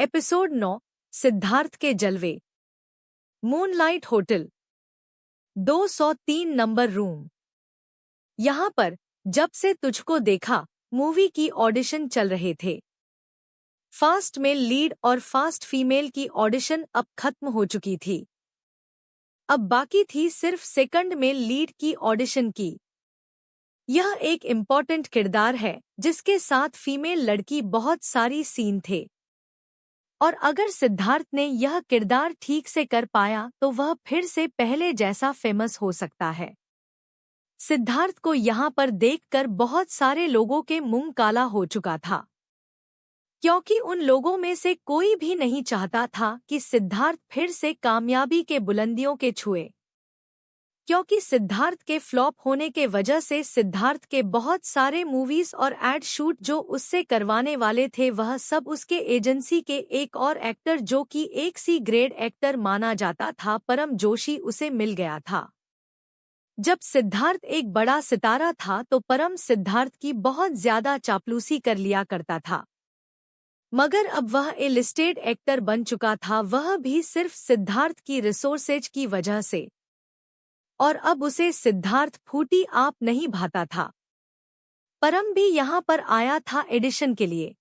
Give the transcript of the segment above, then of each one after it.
Episode 9 Siddharth के जलवे। Moonlight hotel 203 number room. यहाँ पर जब से तुझको देखा मूवी की ऑडिशन चल रहे थे। फास्ट मेल लीड और फास्ट फीमेल की ऑडिशन अब खत्म हो चुकी थी। अब बाकी थी सिर्फ सेकंड मेल लीड की ऑडिशन की। यह एक इम्पॉर्टेंट किरदार है जिसके साथ फीमेल लड़की बहुत सारी सीन थे, और अगर सिद्धार्थ ने यह किरदार ठीक से कर पाया तो वह फिर से पहले जैसा फेमस हो सकता है। सिद्धार्थ को यहाँ पर देखकर बहुत सारे लोगों के मुंह काला हो चुका था, क्योंकि उन लोगों में से कोई भी नहीं चाहता था कि सिद्धार्थ फिर से कामयाबी के बुलंदियों के छुए, क्योंकि सिद्धार्थ के फ्लॉप होने के वजह से सिद्धार्थ के बहुत सारे मूवीज और एड शूट जो उससे करवाने वाले थे वह सब उसके एजेंसी के एक और एक्टर जो कि एक सी ग्रेड एक्टर माना जाता था परम जोशी उसे मिल गया था। जब सिद्धार्थ एक बड़ा सितारा था तो परम सिद्धार्थ की बहुत ज्यादा चापलूसी कर लिया करता था, मगर अब वह ए लिस्टेड एक्टर बन चुका था, वह भी सिर्फ सिद्धार्थ की रिसोर्सेज की वजह से, और अब उसे सिद्धार्थ फूटी आप नहीं भाता था। परम भी यहाँ पर आया था एडिशन के लिए,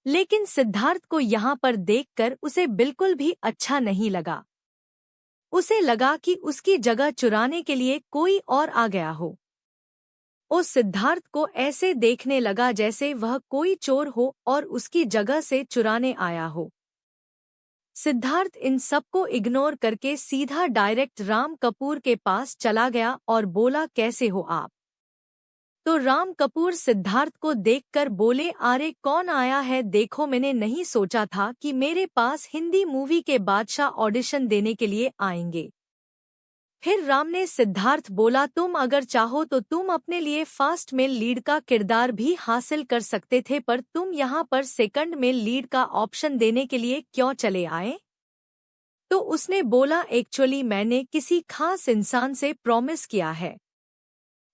लेकिन सिद्धार्थ को यहाँ पर देखकर उसे बिल्कुल भी अच्छा नहीं लगा। उसे लगा कि उसकी जगह चुराने के लिए कोई और आ गया हो। उस सिद्धार्थ को ऐसे देखने लगा जैसे वह कोई चोर हो और उसकी जगह से चुराने आया हो। सिद्धार्थ इन सबको इग्नोर करके सीधा डायरेक्ट राम कपूर के पास चला गया और बोला, कैसे हो आप? तो राम कपूर सिद्धार्थ को देखकर बोले, अरे कौन आया है, देखो मैंने नहीं सोचा था कि मेरे पास हिंदी मूवी के बादशाह ऑडिशन देने के लिए आएंगे। फिर राम ने सिद्धार्थ बोला, तुम अगर चाहो तो तुम अपने लिए फास्ट मेल लीड का किरदार भी हासिल कर सकते थे, पर तुम यहाँ पर सेकंड मेल लीड का ऑप्शन देने के लिए क्यों चले आए? तो उसने बोला, एक्चुअली मैंने किसी खास इंसान से प्रॉमिस किया है,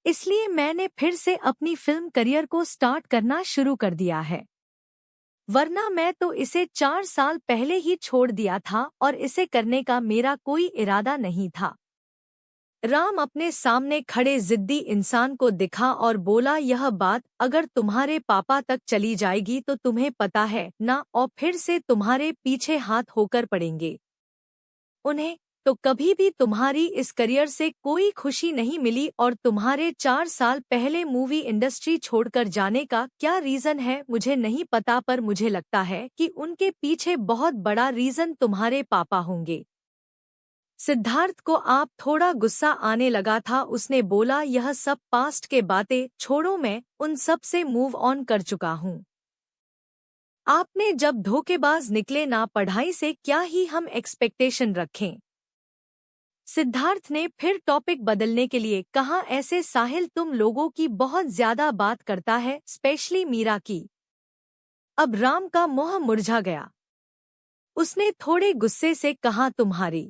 इसलिए मैंने फिर से अपनी फिल्म करियर को स्टार्ट करना शुरू कर दिया है, वरना मैं तो इसे 4 साल पहले ही छोड़ दिया था और इसे करने का मेरा कोई इरादा नहीं था। राम अपने सामने खड़े जिद्दी इंसान को दिखा और बोला, यह बात अगर तुम्हारे पापा तक चली जाएगी तो तुम्हें पता है ना, और फिर से तुम्हारे पीछे हाथ होकर पड़ेंगे। उन्हें तो कभी भी तुम्हारी इस करियर से कोई खुशी नहीं मिली, और तुम्हारे 4 साल पहले मूवी इंडस्ट्री छोड़कर जाने का क्या रीजन है मुझे नहीं पता, पर मुझे लगता है कि उनके पीछे बहुत बड़ा रीजन तुम्हारे पापा होंगे। सिद्धार्थ को आप थोड़ा गुस्सा आने लगा था। उसने बोला, यह सब पास्ट के बातें छोड़ो, मैं उन सब से मूव ऑन कर चुका हूँ। आपने जब धोखेबाज निकले ना, पढ़ाई से क्या ही हम एक्सपेक्टेशन रखें। सिद्धार्थ ने फिर टॉपिक बदलने के लिए कहा, ऐसे साहिल तुम लोगों की बहुत ज्यादा बात करता है, स्पेशली मीरा की। अब राम का मुंह मुरझा गया। उसने थोड़े गुस्से से कहा, तुम्हारी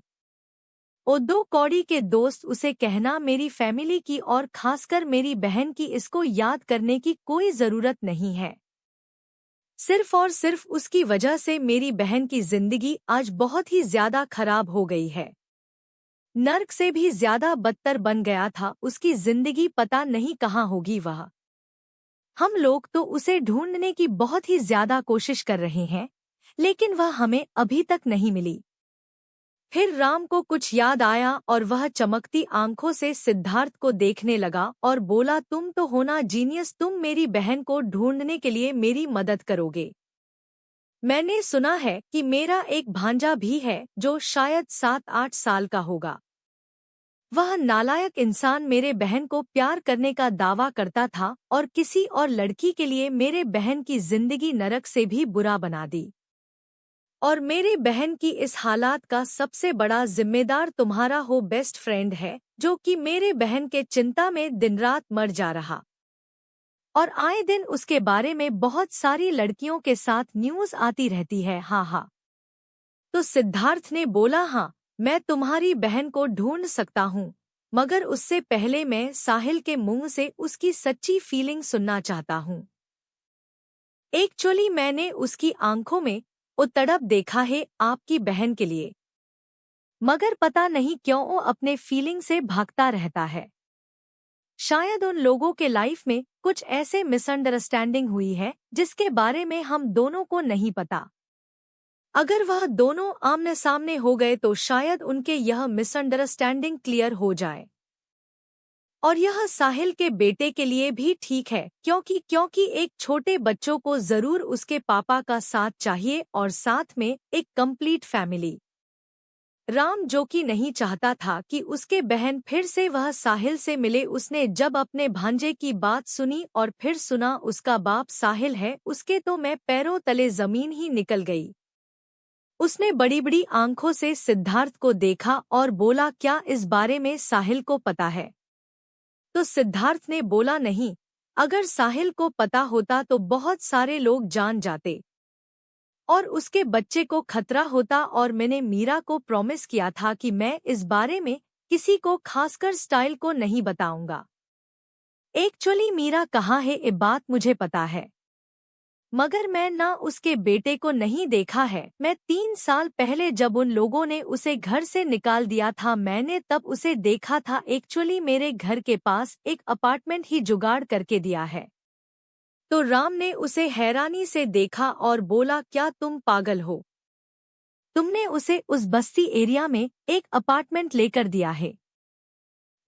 ओ 2 कौड़ी के दोस्त उसे कहना, मेरी फैमिली की और खासकर मेरी बहन की इसको याद करने की कोई जरूरत नहीं है। सिर्फ और सिर्फ उसकी वजह से मेरी बहन की जिंदगी आज बहुत ही ज्यादा खराब हो गई है। नर्क से भी ज्यादा बदतर बन गया था उसकी जिंदगी, पता नहीं कहाँ होगी वह। हम लोग तो उसे ढूंढने की बहुत ही ज्यादा कोशिश कर रहे हैं, लेकिन वह हमें अभी तक नहीं मिली। फिर राम को कुछ याद आया और वह चमकती आंखों से सिद्धार्थ को देखने लगा और बोला, तुम तो हो ना जीनियस, तुम मेरी बहन को ढूंढने के लिए मेरी मदद करोगे। मैंने सुना है कि मेरा एक भांजा भी है जो शायद 7-8 साल का होगा। वह नालायक इंसान मेरे बहन को प्यार करने का दावा करता था और किसी और लड़की के लिए मेरे बहन की जिंदगी नरक से भी बुरा बना दी। और मेरे बहन की इस हालात का सबसे बड़ा जिम्मेदार तुम्हारा हो बेस्ट फ्रेंड है, जो कि मेरे बहन के चिंता में दिन रात मर जा रहा, और आए दिन उसके बारे में बहुत सारी लड़कियों के साथ न्यूज़ आती रहती है। हाँ हाँ। तो सिद्धार्थ ने बोला, हाँ मैं तुम्हारी बहन को ढूंढ सकता हूँ, मगर उससे पहले मैं साहिल के मुंह से उसकी सच्ची फीलिंग सुनना चाहता हूँ। एक्चुअली मैंने उसकी आंखों में ओ तड़प देखा है आपकी बहन के लिए, मगर पता नहीं क्यों वो अपने फीलिंग से भागता रहता है। शायद उन लोगों के लाइफ में कुछ ऐसे मिसअंडरस्टैंडिंग हुई है जिसके बारे में हम दोनों को नहीं पता। अगर वह दोनों आमने सामने हो गए तो शायद उनके यह मिसअंडरस्टैंडिंग क्लियर हो जाए। और यह साहिल के बेटे के लिए भी ठीक है, क्योंकि एक छोटे बच्चों को जरूर उसके पापा का साथ चाहिए और साथ में एक कंप्लीट फैमिली। राम जो कि नहीं चाहता था कि उसके बहन फिर से वह साहिल से मिले, उसने जब अपने भांजे की बात सुनी और फिर सुना उसका बाप साहिल है, उसके तो मैं पैरों तले जमीन ही निकल गई। उसने बड़ी बड़ी आंखों से सिद्धार्थ को देखा और बोला, क्या इस बारे में साहिल को पता है? तो सिद्धार्थ ने बोला, नहीं, अगर साहिल को पता होता तो बहुत सारे लोग जान जाते और उसके बच्चे को खतरा होता, और मैंने मीरा को प्रॉमिस किया था कि मैं इस बारे में किसी को, खासकर स्टाइल को, नहीं बताऊंगा। एक्चुअली मीरा कहाँ है ये बात मुझे पता है, मगर मैं ना उसके बेटे को नहीं देखा है। मैं 3 साल पहले जब उन लोगों ने उसे घर से निकाल दिया था, मैंने तब उसे देखा था। एक्चुअली मेरे घर के पास एक अपार्टमेंट ही जुगाड़ करके दिया है। तो राम ने उसे हैरानी से देखा और बोला, क्या तुम पागल हो? तुमने उसे उस बस्ती एरिया में एक अपार्टमेंट लेकर दिया है?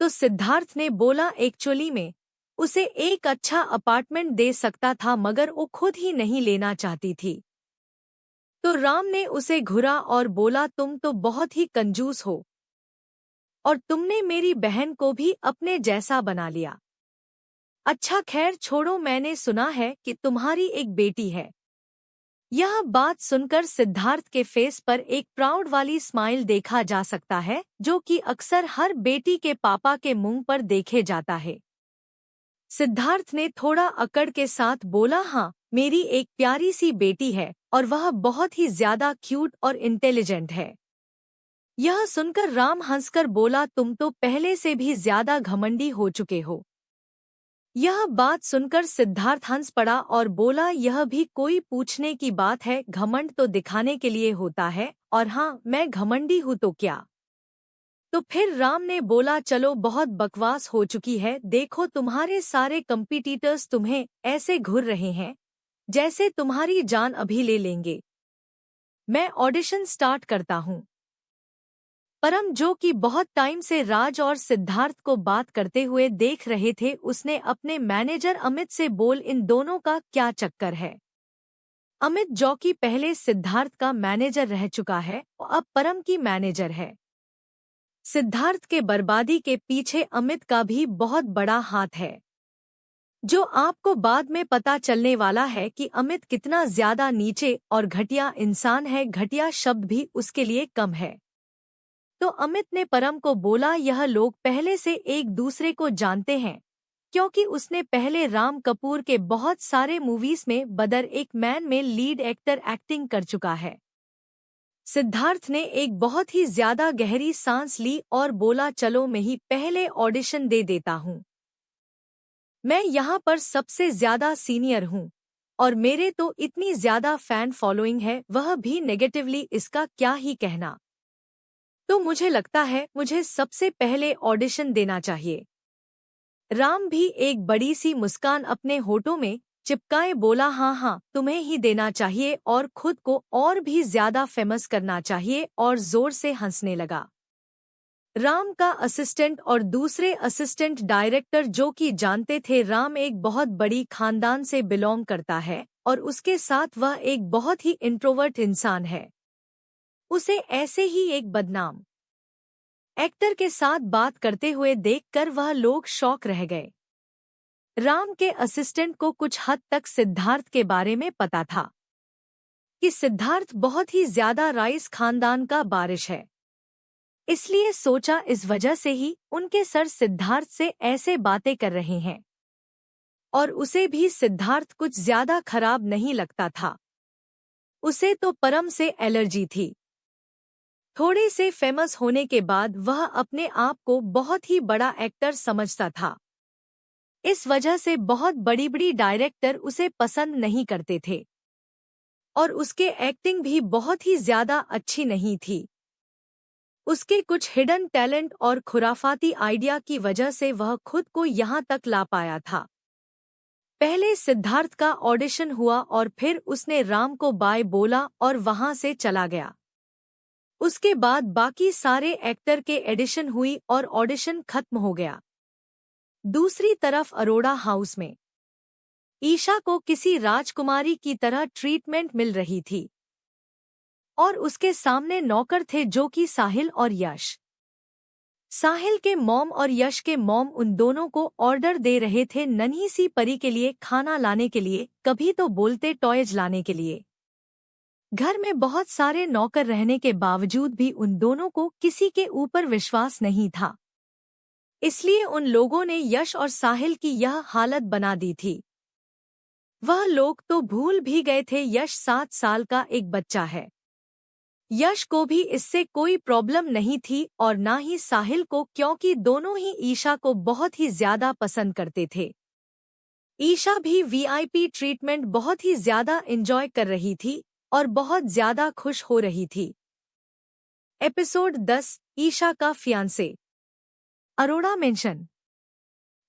तो सिद्धार्थ ने बोला, एक्चुअली में उसे एक अच्छा अपार्टमेंट दे सकता था, मगर वो खुद ही नहीं लेना चाहती थी। तो राम ने उसे घुरा और बोला, तुम तो बहुत ही कंजूस हो और तुमने मेरी बहन को भी अपने जैसा बना लिया। अच्छा खैर छोड़ो, मैंने सुना है कि तुम्हारी एक बेटी है। यह बात सुनकर सिद्धार्थ के फेस पर एक प्राउड वाली स्माइल देखा जा सकता है, जो कि अक्सर हर बेटी के पापा के मुंह पर देखे जाता है। सिद्धार्थ ने थोड़ा अकड़ के साथ बोला, हाँ, मेरी एक प्यारी सी बेटी है और वह बहुत ही ज्यादा क्यूट और इंटेलिजेंट है। यह सुनकर राम हंसकर बोला, तुम तो पहले से भी ज्यादा घमंडी हो चुके हो। यह बात सुनकर सिद्धार्थ हंस पड़ा और बोला, यह भी कोई पूछने की बात है? घमंड तो दिखाने के लिए होता है, और हाँ, मैं घमंडी हूँ तो क्या? तो फिर राम ने बोला, चलो बहुत बकवास हो चुकी है, देखो तुम्हारे सारे कंपटीटर्स तुम्हें ऐसे घूर रहे हैं जैसे तुम्हारी जान अभी ले लेंगे। मैं ऑडिशन स्टार्ट करता हूँ। परम जो कि बहुत टाइम से राज और सिद्धार्थ को बात करते हुए देख रहे थे, उसने अपने मैनेजर अमित से बोल, इन दोनों का क्या चक्कर है? अमित जो कि पहले सिद्धार्थ का मैनेजर रह चुका है और अब परम की मैनेजर है। सिद्धार्थ के बर्बादी के पीछे अमित का भी बहुत बड़ा हाथ है, जो आपको बाद में पता चलने वाला है कि अमित कितना ज्यादा नीचे और घटिया इंसान है। घटिया शब्द भी उसके लिए कम है। तो अमित ने परम को बोला, यह लोग पहले से एक दूसरे को जानते हैं, क्योंकि उसने पहले राम कपूर के बहुत सारे मूवीज में बदर एक मैन में लीड एक्टर एक्टिंग कर चुका है। सिद्धार्थ ने एक बहुत ही ज्यादा गहरी सांस ली और बोला, चलो मैं ही पहले ऑडिशन दे देता हूँ। मैं यहाँ पर सबसे ज्यादा सीनियर हूँ और मेरे तो इतनी ज्यादा फैन फॉलोइंग है, वह भी नेगेटिवली, इसका क्या ही कहना। तो मुझे लगता है मुझे सबसे पहले ऑडिशन देना चाहिए। राम भी एक बड़ी सी मुस्कान अपने होठों में चिपकाए बोला, हाँ हाँ, तुम्हें ही देना चाहिए और खुद को और भी ज्यादा फेमस करना चाहिए, और जोर से हंसने लगा। राम का असिस्टेंट और दूसरे असिस्टेंट डायरेक्टर जो कि जानते थे राम एक बहुत बड़ी खानदान से बिलोंग करता है और उसके साथ वह एक बहुत ही इंट्रोवर्ट इंसान है, उसे ऐसे ही एक बदनाम एक्टर के साथ बात करते हुए देखकर वह लोग शॉक रह गए। राम के असिस्टेंट को कुछ हद तक सिद्धार्थ के बारे में पता था कि सिद्धार्थ बहुत ही ज्यादा राइस खानदान का वारिस है, इसलिए सोचा इस वजह से ही उनके सर सिद्धार्थ से ऐसे बातें कर रहे हैं, और उसे भी सिद्धार्थ कुछ ज्यादा खराब नहीं लगता था। उसे तो परम से एलर्जी थी। थोड़े से फेमस होने के बाद वह अपने आप को बहुत ही बड़ा एक्टर समझता था, इस वजह से बहुत बड़ी बड़ी डायरेक्टर उसे पसंद नहीं करते थे। और उसके एक्टिंग भी बहुत ही ज्यादा अच्छी नहीं थी। उसके कुछ हिडन टैलेंट और खुराफाती आइडिया की वजह से वह खुद को यहाँ तक ला पाया था। पहले सिद्धार्थ का ऑडिशन हुआ और फिर उसने राम को बाय बोला और वहां से चला गया। उसके बाद बाकी सारे एक्टर के एडिशन हुई और ऑडिशन खत्म हो गया। दूसरी तरफ अरोड़ा हाउस में ईशा को किसी राजकुमारी की तरह ट्रीटमेंट मिल रही थी और उसके सामने नौकर थे जो कि साहिल और यश। साहिल के मॉम और यश के मॉम उन दोनों को ऑर्डर दे रहे थे नन्ही सी परी के लिए खाना लाने के लिए, कभी तो बोलते टॉयज लाने के लिए। घर में बहुत सारे नौकर रहने के बावजूद भी उन दोनों को किसी के ऊपर विश्वास नहीं था, इसलिए उन लोगों ने यश और साहिल की यह हालत बना दी थी। वह लोग तो भूल भी गए थे यश 7 साल का एक बच्चा है। यश को भी इससे कोई प्रॉब्लम नहीं थी और ना ही साहिल को, क्योंकि दोनों ही ईशा को बहुत ही ज्यादा पसंद करते थे। ईशा भी वीआईपी ट्रीटमेंट बहुत ही ज्यादा एंजॉय कर रही थी और बहुत ज्यादा खुश हो रही थी। एपिसोड 10 ईशा का फियांसे। अरोड़ा मेंशन।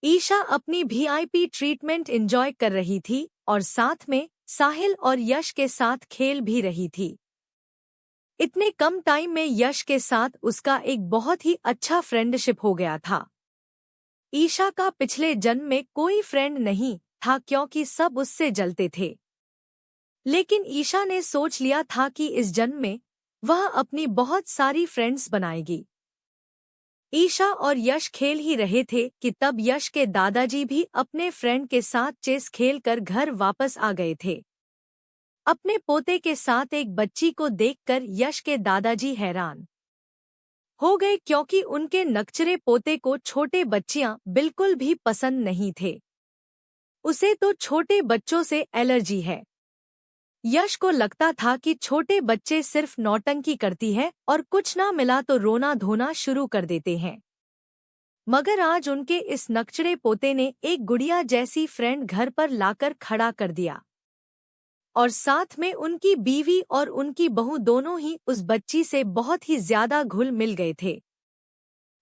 ईशा अपनी वीआईपी ट्रीटमेंट एंजॉय कर रही थी और साथ में साहिल और यश के साथ खेल भी रही थी। इतने कम टाइम में यश के साथ उसका एक बहुत ही अच्छा फ्रेंडशिप हो गया था। ईशा का पिछले जन्म में कोई फ्रेंड नहीं था क्योंकि सब उससे जलते थे, लेकिन ईशा ने सोच लिया था कि इस जन्म में वह अपनी बहुत सारी फ्रेंड्स बनाएगी। ईशा और यश खेल ही रहे थे कि तब यश के दादाजी भी अपने फ्रेंड के साथ चेस खेलकर घर वापस आ गए थे। अपने पोते के साथ एक बच्ची को देखकर यश के दादाजी हैरान हो गए क्योंकि उनके नकचरे पोते को छोटे बच्चियां बिल्कुल भी पसंद नहीं थे। उसे तो छोटे बच्चों से एलर्जी है। यश को लगता था कि छोटे बच्चे सिर्फ नौटंकी करती है और कुछ ना मिला तो रोना धोना शुरू कर देते हैं। मगर आज उनके इस नकचरे पोते ने एक गुड़िया जैसी फ्रेंड घर पर लाकर खड़ा कर दिया और साथ में उनकी बीवी और उनकी बहू दोनों ही उस बच्ची से बहुत ही ज्यादा घुल मिल गए थे।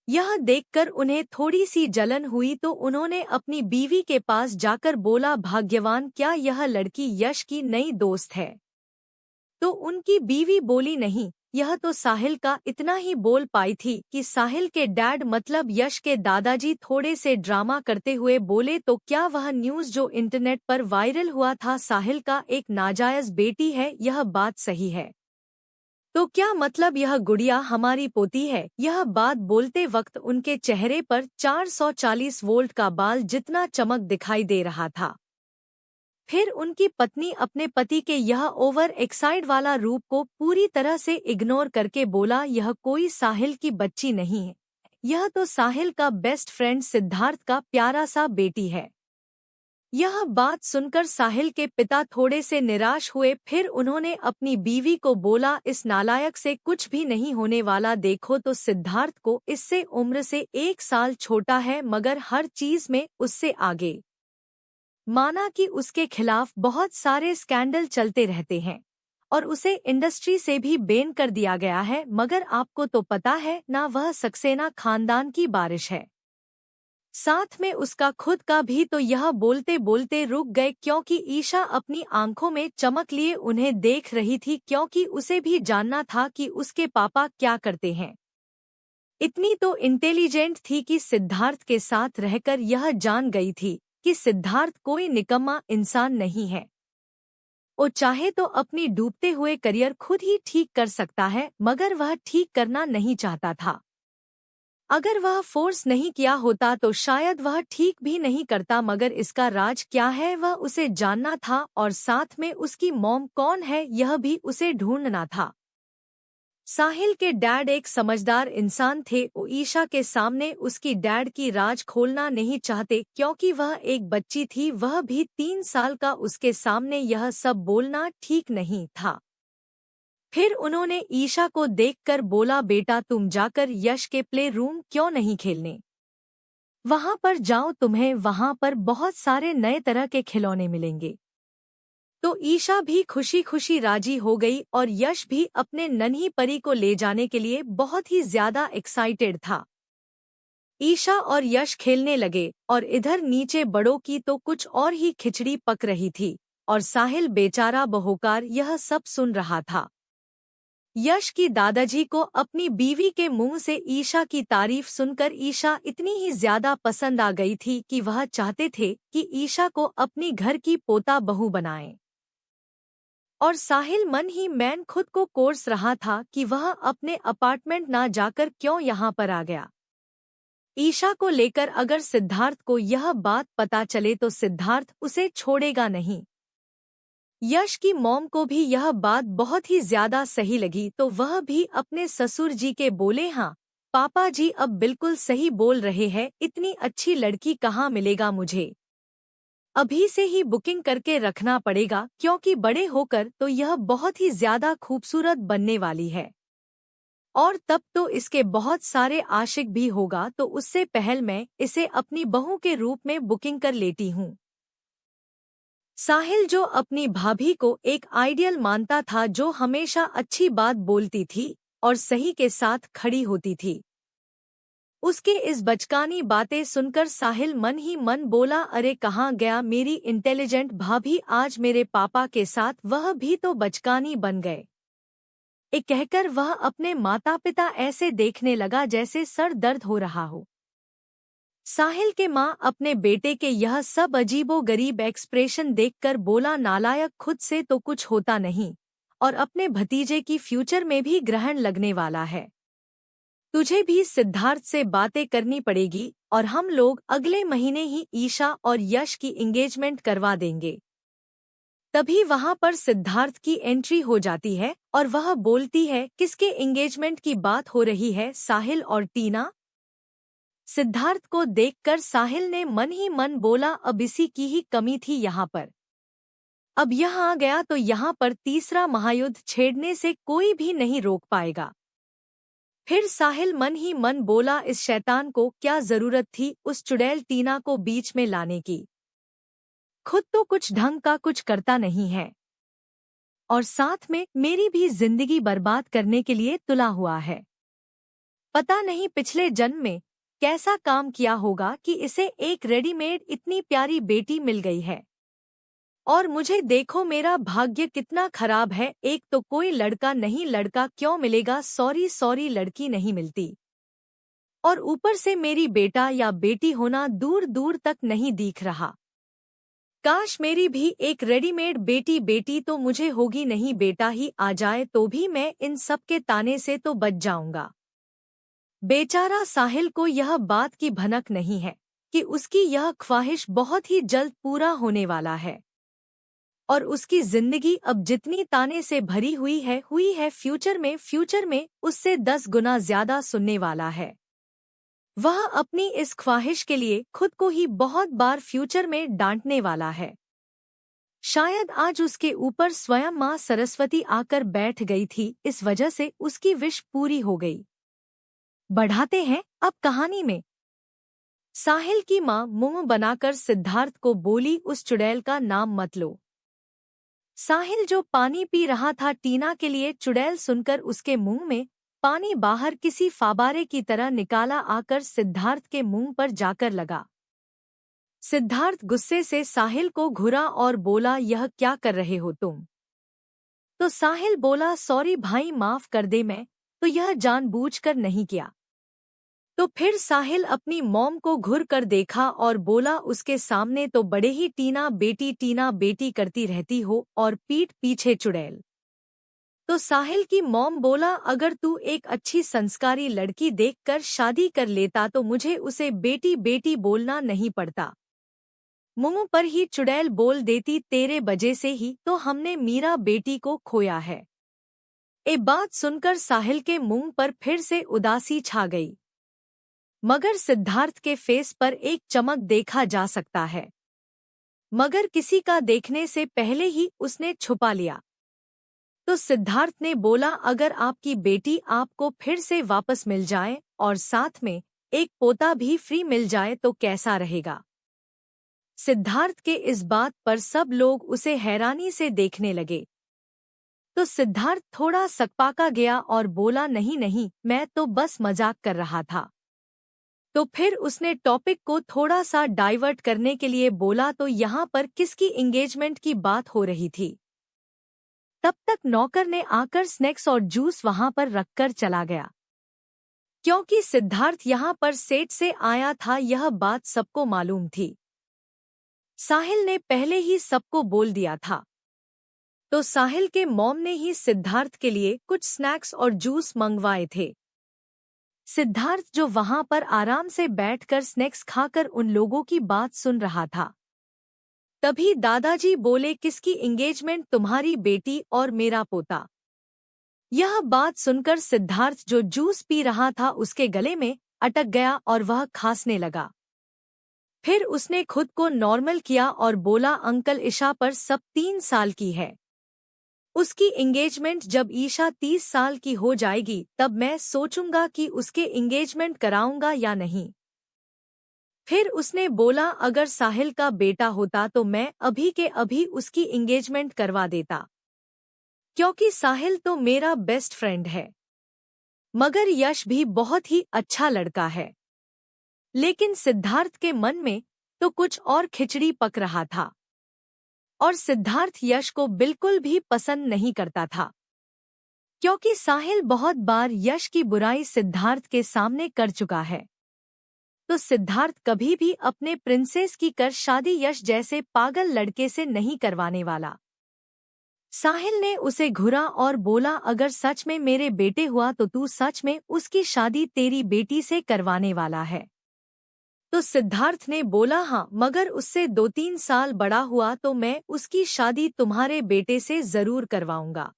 यह देखकर उन्हें थोड़ी सी जलन हुई तो उन्होंने अपनी बीवी के पास जाकर बोला, भाग्यवान, क्या यह लड़की यश की नई दोस्त है? तो उनकी बीवी बोली, नहीं, यह तो साहिल का। इतना ही बोल पाई थी कि साहिल के डैड मतलब यश के दादाजी थोड़े से ड्रामा करते हुए बोले, तो क्या वह न्यूज़ जो इंटरनेट पर वायरल हुआ था साहिल का एक नाजायज बेटी है, यह बात सही है? तो क्या मतलब यह गुड़िया हमारी पोती है? यह बात बोलते वक्त उनके चेहरे पर 440 वोल्ट का बाल जितना चमक दिखाई दे रहा था। फिर उनकी पत्नी अपने पति के यह ओवर एक्साइट वाला रूप को पूरी तरह से इग्नोर करके बोला, यह कोई साहिल की बच्ची नहीं है, यह तो साहिल का बेस्ट फ्रेंड सिद्धार्थ का प्यारा सा बेटी है। यह बात सुनकर साहिल के पिता थोड़े से निराश हुए। फिर उन्होंने अपनी बीवी को बोला, इस नालायक से कुछ भी नहीं होने वाला। देखो तो सिद्धार्थ को इससे उम्र से 1 साल छोटा है मगर हर चीज में उससे आगे। माना कि उसके खिलाफ बहुत सारे स्कैंडल चलते रहते हैं और उसे इंडस्ट्री से भी बैन कर दिया गया है, मगर आपको तो पता है ना, वह सक्सेना खानदान की बारिश है। साथ में उसका खुद का भी। तो यह बोलते बोलते रुक गए क्योंकि ईशा अपनी आंखों में चमक लिए उन्हें देख रही थी, क्योंकि उसे भी जानना था कि उसके पापा क्या करते हैं। इतनी तो इंटेलिजेंट थी कि सिद्धार्थ के साथ रहकर यह जान गई थी कि सिद्धार्थ कोई निकम्मा इंसान नहीं है। वो चाहे तो अपनी डूबते हुए करियर खुद ही ठीक कर सकता है, मगर वह ठीक करना नहीं चाहता था। अगर वह फोर्स नहीं किया होता तो शायद वह ठीक भी नहीं करता, मगर इसका राज क्या है वह उसे जानना था और साथ में उसकी मॉम कौन है यह भी उसे ढूंढना था। साहिल के डैड एक समझदार इंसान थे। वो ईशा के सामने उसकी डैड की राज खोलना नहीं चाहते क्योंकि वह एक बच्ची थी, वह भी 3 साल का। उसके सामने यह सब बोलना ठीक नहीं था। फिर उन्होंने ईशा को देखकर बोला, बेटा तुम जाकर यश के प्ले रूम क्यों नहीं खेलने? वहां पर जाओ, तुम्हें वहां पर बहुत सारे नए तरह के खिलौने मिलेंगे। तो ईशा भी खुशी खुशी राजी हो गई और यश भी अपने नन्ही परी को ले जाने के लिए बहुत ही ज्यादा एक्साइटेड था। ईशा और यश खेलने लगे और इधर नीचे बड़ों की तो कुछ और ही खिचड़ी पक रही थी और साहिल बेचारा बहोकार यह सब सुन रहा था। यश की दादाजी को अपनी बीवी के मुंह से ईशा की तारीफ सुनकर ईशा इतनी ही ज्यादा पसंद आ गई थी कि वह चाहते थे कि ईशा को अपनी घर की पोता बहू बनाएं। और साहिल मन ही मन खुद को कोर्स रहा था कि वह अपने अपार्टमेंट ना जाकर क्यों यहाँ पर आ गया। ईशा को लेकर अगर सिद्धार्थ को यह बात पता चले तो सिद्धार्थ उसे छोड़ेगा नहीं। यश की मॉम को भी यह बात बहुत ही ज्यादा सही लगी तो वह भी अपने ससुर जी के बोले, हाँ पापा जी अब बिल्कुल सही बोल रहे हैं, इतनी अच्छी लड़की कहाँ मिलेगा मुझे। अभी से ही बुकिंग करके रखना पड़ेगा क्योंकि बड़े होकर तो यह बहुत ही ज्यादा खूबसूरत बनने वाली है और तब तो इसके बहुत सारे आशिक भी होगा, तो उससे पहल मैं इसे अपनी बहू के रूप में बुकिंग कर लेती हूँ। साहिल जो अपनी भाभी को एक आइडियल मानता था, जो हमेशा अच्छी बात बोलती थी और सही के साथ खड़ी होती थी, उसके इस बचकानी बातें सुनकर साहिल मन ही मन बोला, अरे कहाँ गया मेरी इंटेलिजेंट भाभी, आज मेरे पापा के साथ वह भी तो बचकानी बन गए। एक कहकर वह अपने माता पिता ऐसे देखने लगा जैसे सर दर्द हो रहा हो। साहिल के माँ अपने बेटे के यह सब अजीबो गरीब एक्सप्रेशन देखकर बोला, नालायक, खुद से तो कुछ होता नहीं और अपने भतीजे की फ्यूचर में भी ग्रहण लगने वाला है। तुझे भी सिद्धार्थ से बातें करनी पड़ेगी और हम लोग अगले महीने ही ईशा और यश की एंगेजमेंट करवा देंगे। तभी वहां पर सिद्धार्थ की एंट्री हो जाती है और वह बोलती है, किसके एंगेजमेंट की बात हो रही है, साहिल और टीना। सिद्धार्थ को देखकर साहिल ने मन ही मन बोला, अब इसी की ही कमी थी यहाँ पर। अब यह आ गया तो यहाँ पर तीसरा महायुद्ध छेड़ने से कोई भी नहीं रोक पाएगा। फिर साहिल मन ही मन बोला, इस शैतान को क्या जरूरत थी उस चुड़ैल टीना को बीच में लाने की। खुद तो कुछ ढंग का कुछ करता नहीं है और साथ में मेरी भी जिंदगी बर्बाद करने के लिए तुला हुआ है। पता नहीं पिछले जन्म में कैसा काम किया होगा कि इसे एक रेडीमेड इतनी प्यारी बेटी मिल गई है। और मुझे देखो मेरा भाग्य कितना खराब है, एक तो कोई लड़का नहीं, लड़का क्यों मिलेगा, सॉरी लड़की नहीं मिलती और ऊपर से मेरी बेटा या बेटी होना दूर दूर तक नहीं दिख रहा। काश मेरी भी एक रेडीमेड बेटी तो मुझे होगी नहीं, बेटा ही आ जाए तो भी मैं इन सब के ताने से तो बच जाऊंगा। बेचारा साहिल को यह बात की भनक नहीं है कि उसकी यह ख्वाहिश बहुत ही जल्द पूरा होने वाला है और उसकी जिंदगी अब जितनी ताने से भरी हुई है फ्यूचर में उससे 10 गुना ज्यादा सुनने वाला है। वह अपनी इस ख्वाहिश के लिए खुद को ही बहुत बार फ्यूचर में डांटने वाला है। शायद आज उसके ऊपर स्वयं माँ सरस्वती आकर बैठ गई थी, इस वजह से उसकी विश पूरी हो गई। बढ़ाते हैं अब कहानी में। साहिल की माँ मुंह बनाकर सिद्धार्थ को बोली, उस चुड़ैल का नाम मत लो। साहिल जो पानी पी रहा था, टीना के लिए चुड़ैल सुनकर उसके मुंह में पानी बाहर किसी फाबारे की तरह निकाला आकर सिद्धार्थ के मुंह पर जाकर लगा। सिद्धार्थ गुस्से से साहिल को घूरा और बोला, यह क्या कर रहे हो तुम। तो साहिल बोला, सॉरी भाई माफ कर दे, मैं तो यह जानबूझकर नहीं किया। तो फिर साहिल अपनी मॉम को घुर कर देखा और बोला, उसके सामने तो बड़े ही टीना बेटी करती रहती हो और पीठ पीछे चुड़ैल। तो साहिल की मॉम बोला, अगर तू एक अच्छी संस्कारी लड़की देखकर शादी कर लेता तो मुझे उसे बेटी बोलना नहीं पड़ता, मुंह पर ही चुड़ैल बोल देती, तेरे वजह से ही तो हमने मीरा बेटी को खोया है। ये बात सुनकर साहिल के मुंह पर फिर से उदासी छा गई, मगर सिद्धार्थ के फेस पर एक चमक देखा जा सकता है, मगर किसी का देखने से पहले ही उसने छुपा लिया। तो सिद्धार्थ ने बोला, अगर आपकी बेटी आपको फिर से वापस मिल जाए और साथ में एक पोता भी फ्री मिल जाए तो कैसा रहेगा। सिद्धार्थ के इस बात पर सब लोग उसे हैरानी से देखने लगे। तो सिद्धार्थ थोड़ा सकपाका गया और बोला, नहीं नहीं, मैं तो बस मजाक कर रहा था। तो फिर उसने टॉपिक को थोड़ा सा डाइवर्ट करने के लिए बोला, तो यहाँ पर किसकी एंगेजमेंट की बात हो रही थी। तब तक नौकर ने आकर स्नैक्स और जूस वहां पर रखकर चला गया। क्योंकि सिद्धार्थ यहाँ पर सेट से आया था, यह बात सबको मालूम थी। साहिल ने पहले ही सबको बोल दिया था। तो साहिल के मॉम ने ही सिद्धार्थ के लिए कुछ स्नैक्स और जूस मंगवाए थे। सिद्धार्थ जो वहां पर आराम से बैठकर स्नैक्स खाकर उन लोगों की बात सुन रहा था। तभी दादाजी बोले, किसकी एंगेजमेंट, तुम्हारी बेटी और मेरा पोता। यह बात सुनकर सिद्धार्थ जो जूस पी रहा था उसके गले में अटक गया और वह खांसने लगा। फिर उसने खुद को नॉर्मल किया और बोला, अंकल ईशा पर सब 3 साल की है। उसकी एंगेजमेंट जब ईशा 30 साल की हो जाएगी तब मैं सोचूंगा कि उसके एंगेजमेंट कराऊंगा या नहीं। फिर उसने बोला, अगर साहिल का बेटा होता तो मैं अभी के अभी उसकी एंगेजमेंट करवा देता, क्योंकि साहिल तो मेरा बेस्ट फ्रेंड है। मगर यश भी बहुत ही अच्छा लड़का है। लेकिन सिद्धार्थ के मन में तो कुछ और खिचड़ी पक रहा था और सिद्धार्थ यश को बिल्कुल भी पसंद नहीं करता था, क्योंकि साहिल बहुत बार यश की बुराई सिद्धार्थ के सामने कर चुका है। तो सिद्धार्थ कभी भी अपने प्रिंसेस की कर शादी यश जैसे पागल लड़के से नहीं करवाने वाला। साहिल ने उसे घूरा और बोला, अगर सच में मेरे बेटे हुआ तो तू सच में उसकी शादी तेरी बेटी से करवाने वाला है। तो सिद्धार्थ ने बोला, हाँ, मगर उससे 2-3 साल बड़ा हुआ तो मैं उसकी शादी तुम्हारे बेटे से जरूर करवाऊंगा।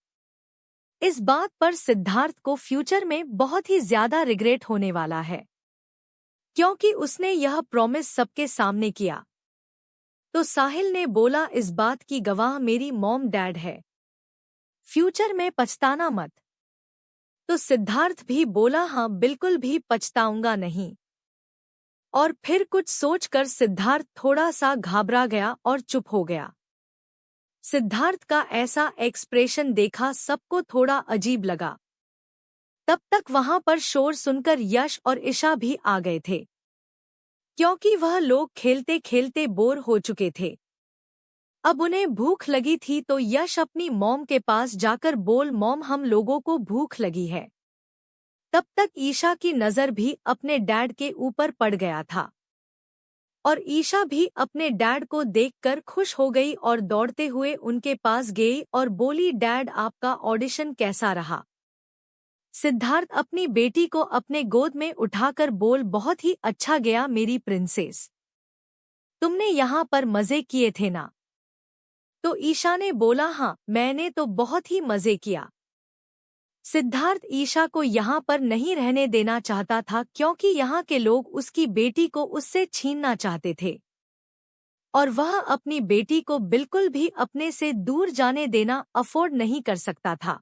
इस बात पर सिद्धार्थ को फ्यूचर में बहुत ही ज्यादा रिग्रेट होने वाला है, क्योंकि उसने यह प्रॉमिस सबके सामने किया। तो साहिल ने बोला, इस बात की गवाह मेरी मॉम डैड है, फ्यूचर में पछताना मत। तो सिद्धार्थ भी बोला, हाँ, बिल्कुल भी पछताऊंगा नहीं। और फिर कुछ सोचकर सिद्धार्थ थोड़ा सा घबरा गया और चुप हो गया। सिद्धार्थ का ऐसा एक्सप्रेशन देखा सबको थोड़ा अजीब लगा। तब तक वहां पर शोर सुनकर यश और ईशा भी आ गए थे, क्योंकि वह लोग खेलते खेलते बोर हो चुके थे। अब उन्हें भूख लगी थी, तो यश अपनी मॉम के पास जाकर बोल, मॉम, हम लोगों को भूख लगी है। तब तक ईशा की नज़र भी अपने डैड के ऊपर पड़ गया था और ईशा भी अपने डैड को देखकर खुश हो गई और दौड़ते हुए उनके पास गई और बोली, डैड, आपका ऑडिशन कैसा रहा। सिद्धार्थ अपनी बेटी को अपने गोद में उठाकर बोल, बहुत ही अच्छा गया मेरी प्रिंसेस, तुमने यहाँ पर मजे किए थे ना। तो ईशा ने बोला, हाँ, मैंने तो बहुत ही मजे किया। सिद्धार्थ ईशा को यहाँ पर नहीं रहने देना चाहता था, क्योंकि यहाँ के लोग उसकी बेटी को उससे छीनना चाहते थे और वह अपनी बेटी को बिल्कुल भी अपने से दूर जाने देना अफोर्ड नहीं कर सकता था।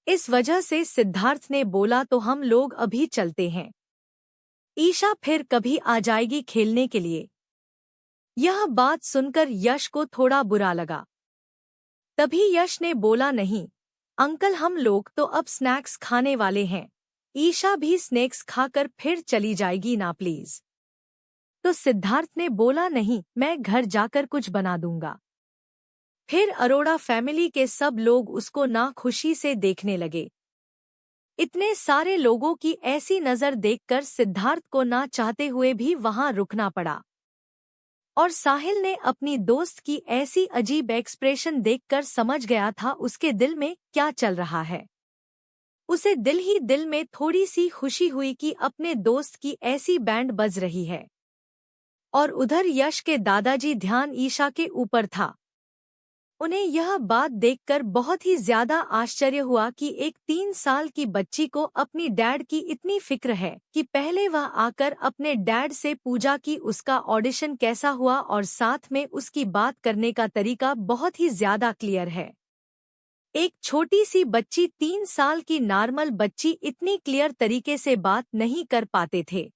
इस वजह से सिद्धार्थ ने बोला, तो हम लोग अभी चलते हैं, ईशा फिर कभी आ जाएगी खेलने के लिए। यह बात सुनकर यश को थोड़ा बुरा लगा। तभी यश ने बोला, नहीं अंकल, हम लोग तो अब स्नैक्स खाने वाले हैं, ईशा भी स्नैक्स खाकर फिर चली जाएगी ना प्लीज। तो सिद्धार्थ ने बोला, नहीं, मैं घर जाकर कुछ बना दूंगा। फिर अरोड़ा फैमिली के सब लोग उसको ना खुशी से देखने लगे। इतने सारे लोगों की ऐसी नज़र देखकर सिद्धार्थ को ना चाहते हुए भी वहां रुकना पड़ा और साहिल ने अपनी दोस्त की ऐसी अजीब एक्सप्रेशन देखकर समझ गया था उसके दिल में क्या चल रहा है। उसे दिल ही दिल में थोड़ी सी खुशी हुई कि अपने दोस्त की ऐसी बैंड बज रही है। और उधर यश के दादाजी ध्यान ईशा के ऊपर था। उन्हें यह बात देखकर बहुत ही ज्यादा आश्चर्य हुआ कि एक 3 साल की बच्ची को अपनी डैड की इतनी फिक्र है कि पहले वह आकर अपने डैड से पूछा कि उसका ऑडिशन कैसा हुआ और साथ में उसकी बात करने का तरीका बहुत ही ज्यादा क्लियर है। एक छोटी सी बच्ची, 3 साल की नॉर्मल बच्ची इतनी क्लियर तरीके से बात नहीं कर पाते थे।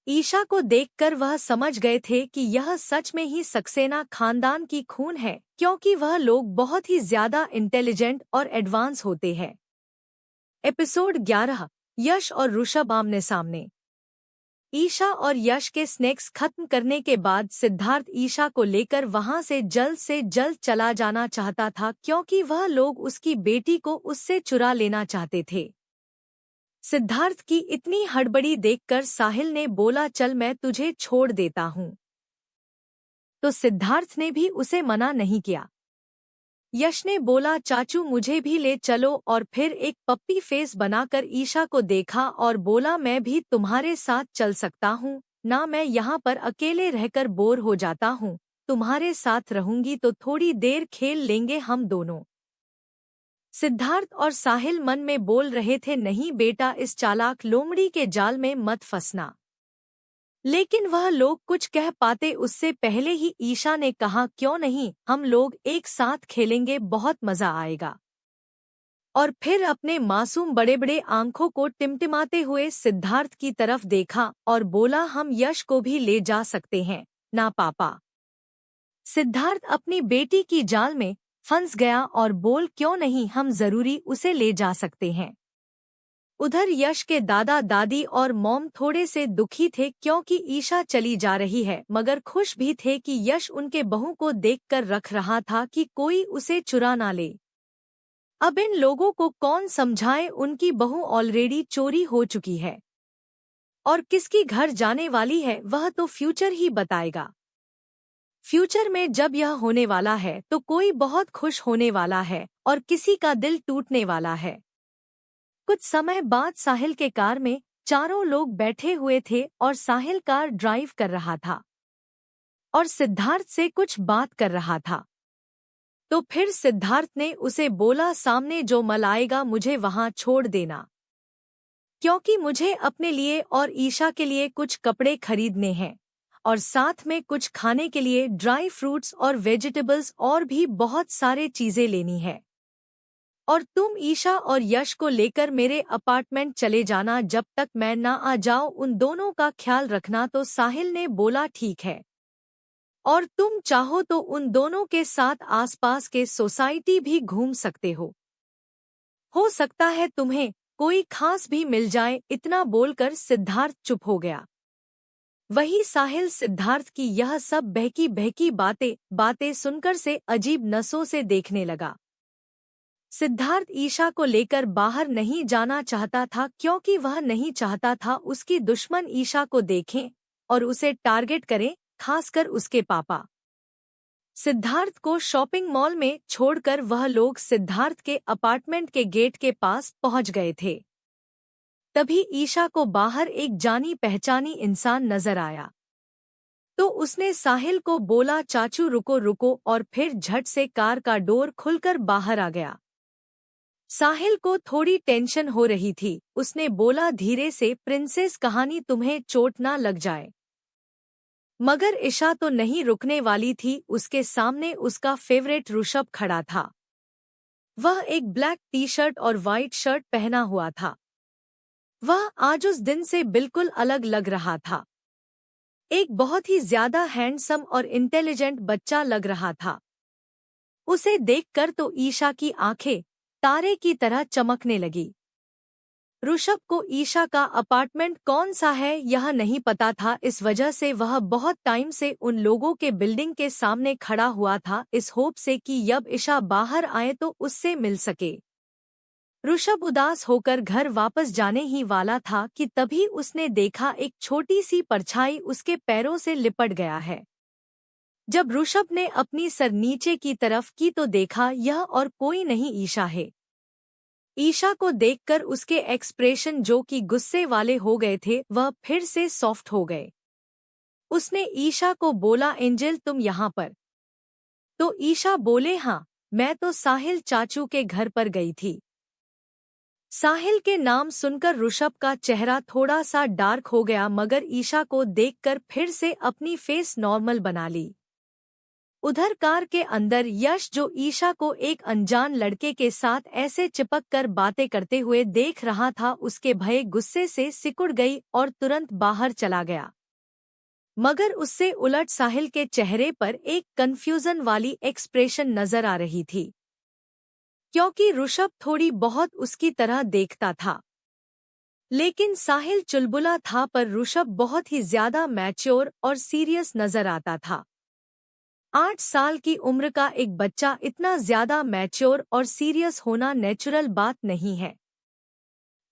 ईशा को देखकर वह समझ गए थे कि यह सच में ही सक्सेना खानदान की खून है, क्योंकि वह लोग बहुत ही ज्यादा इंटेलिजेंट और एडवांस होते हैं। एपिसोड 11, यश और ऋषभ आमने सामने। ईशा और यश के स्नैक्स खत्म करने के बाद सिद्धार्थ ईशा को लेकर वहां से जल्द चला जाना चाहता था, क्योंकि वह लोग उसकी बेटी को उससे चुरा लेना चाहते थे। सिद्धार्थ की इतनी हड़बड़ी देखकर साहिल ने बोला, चल मैं तुझे छोड़ देता हूँ। तो सिद्धार्थ ने भी उसे मना नहीं किया। यश ने बोला, चाचू मुझे भी ले चलो, और फिर एक पप्पी फेस बनाकर ईशा को देखा और बोला, मैं भी तुम्हारे साथ चल सकता हूँ ना, मैं यहाँ पर अकेले रहकर बोर हो जाता हूँ, तुम्हारे साथ रहूंगी तो थोड़ी देर खेल लेंगे हम दोनों। सिद्धार्थ और साहिल मन में बोल रहे थे, नहीं बेटा, इस चालाक लोमड़ी के जाल में मत फंसना। लेकिन वह लोग कुछ कह पाते उससे पहले ही ईशा ने कहा, क्यों नहीं, हम लोग एक साथ खेलेंगे, बहुत मजा आएगा। और फिर अपने मासूम बड़े बड़े आंखों को टिमटिमाते हुए सिद्धार्थ की तरफ देखा और बोला, हम यश को भी ले जा सकते हैं ना पापा। सिद्धार्थ अपनी बेटी की जाल में फंस गया और बोल, क्यों नहीं, हम जरूरी उसे ले जा सकते हैं। उधर यश के दादा दादी और मॉम थोड़े से दुखी थे, क्योंकि ईशा चली जा रही है, मगर खुश भी थे कि यश उनके बहू को देखकर रख रहा था कि कोई उसे चुरा ना ले। अब इन लोगों को कौन समझाए, उनकी बहू ऑलरेडी चोरी हो चुकी है, और किसकी घर जाने वाली है वह तो फ्यूचर ही बताएगा। फ्यूचर में जब यह होने वाला है तो कोई बहुत खुश होने वाला है और किसी का दिल टूटने वाला है। कुछ समय बाद साहिल के कार में चारों लोग बैठे हुए थे और साहिल कार ड्राइव कर रहा था और सिद्धार्थ से कुछ बात कर रहा था। तो फिर सिद्धार्थ ने उसे बोला, सामने जो मल आएगा मुझे वहां छोड़ देना, क्योंकि मुझे अपने लिए और ईशा के लिए कुछ कपड़े खरीदने हैं और साथ में कुछ खाने के लिए ड्राई फ्रूट्स और वेजिटेबल्स और भी बहुत सारे चीजें लेनी है। और तुम ईशा और यश को लेकर मेरे अपार्टमेंट चले जाना, जब तक मैं ना आ जाऊं, उन दोनों का ख्याल रखना। तो साहिल ने बोला, ठीक है, और तुम चाहो तो उन दोनों के साथ आसपास के सोसाइटी भी घूम सकते हो सकता है तुम्हें कोई खास भी मिल जाए। इतना बोलकर सिद्धार्थ चुप हो गया। वही साहिल सिद्धार्थ की यह सब बहकी बहकी बातें सुनकर से अजीब नसों से देखने लगा। सिद्धार्थ ईशा को लेकर बाहर नहीं जाना चाहता था, क्योंकि वह नहीं चाहता था उसकी दुश्मन ईशा को देखें और उसे टारगेट करें, खासकर उसके पापा। सिद्धार्थ को शॉपिंग मॉल में छोड़कर वह लोग सिद्धार्थ के अपार्टमेंट के गेट के पास पहुंच गए थे। तभी ईशा को बाहर एक जानी पहचानी इंसान नजर आया। तो उसने साहिल को बोला, चाचू रुको रुको, और फिर झट से कार का डोर खुलकर बाहर आ गया। साहिल को थोड़ी टेंशन हो रही थी। उसने बोला धीरे से, प्रिंसेस, कहानी तुम्हें चोट ना लग जाए। मगर ईशा तो नहीं रुकने वाली थी। उसके सामने उसका फेवरेट ऋषभ खड़ा था। वह एक ब्लैक टी शर्ट और वाइट शर्ट पहना हुआ था। वह आज उस दिन से बिल्कुल अलग लग रहा था। एक बहुत ही ज्यादा हैंडसम और इंटेलिजेंट बच्चा लग रहा था। उसे देखकर तो ईशा की आंखें तारे की तरह चमकने लगी। ऋषभ को ईशा का अपार्टमेंट कौन सा है यह नहीं पता था, इस वजह से वह बहुत टाइम से उन लोगों के बिल्डिंग के सामने खड़ा हुआ था, इस होप से कि जब ईशा बाहर आए तो उससे मिल सके। ऋषभ उदास होकर घर वापस जाने ही वाला था कि तभी उसने देखा एक छोटी सी परछाई उसके पैरों से लिपट गया है। जब ऋषभ ने अपनी सर नीचे की तरफ की तो देखा यह और कोई नहीं ईशा है। ईशा को देखकर उसके एक्सप्रेशन जो कि गुस्से वाले हो गए थे वह फिर से सॉफ्ट हो गए। उसने ईशा को बोला, एंजल तुम यहाँ पर? तो ईशा बोले, हाँ, मैं तो साहिल चाचू के घर पर गई थी। साहिल के नाम सुनकर ऋषभ का चेहरा थोड़ा सा डार्क हो गया, मगर ईशा को देखकर फिर से अपनी फेस नॉर्मल बना ली। उधर कार के अंदर यश, जो ईशा को एक अनजान लड़के के साथ ऐसे चिपक कर बातें करते हुए देख रहा था, उसके भय गुस्से से सिकुड़ गई और तुरंत बाहर चला गया। मगर उससे उलट साहिल के चेहरे पर एक कंफ्यूजन वाली एक्सप्रेशन नजर आ रही थी, क्योंकि ऋषभ थोड़ी बहुत उसकी तरह देखता था। लेकिन साहिल चुलबुला था पर ऋषभ बहुत ही ज्यादा मैच्योर और सीरियस नजर आता था। 8 साल की उम्र का एक बच्चा इतना ज्यादा मैच्योर और सीरियस होना नेचुरल बात नहीं है।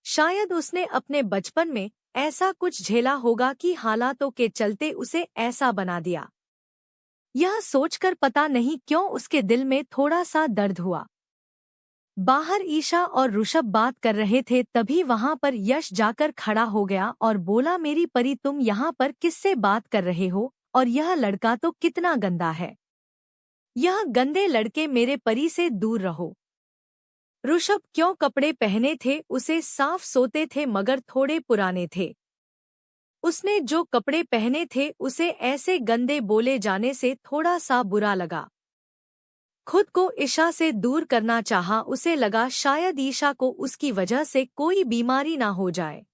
शायद उसने अपने बचपन में ऐसा कुछ झेला होगा कि हालातों के चलते उसे ऐसा बना दिया। यह सोचकर पता नहीं क्यों उसके दिल में थोड़ा सा दर्द हुआ। बाहर ईशा और ऋषभ बात कर रहे थे, तभी वहां पर यश जाकर खड़ा हो गया और बोला, मेरी परी तुम यहाँ पर किससे बात कर रहे हो? और यह लड़का तो कितना गंदा है। यह गंदे लड़के मेरे परी से दूर रहो। ऋषभ क्यों कपड़े पहने थे उसे साफ सोते थे मगर थोड़े पुराने थे। उसने जो कपड़े पहने थे उसे ऐसे गंदे बोले जाने से थोड़ा सा बुरा लगा। खुद को ईशा से दूर करना चाहा। उसे लगा शायद ईशा को उसकी वजह से कोई बीमारी ना हो जाए।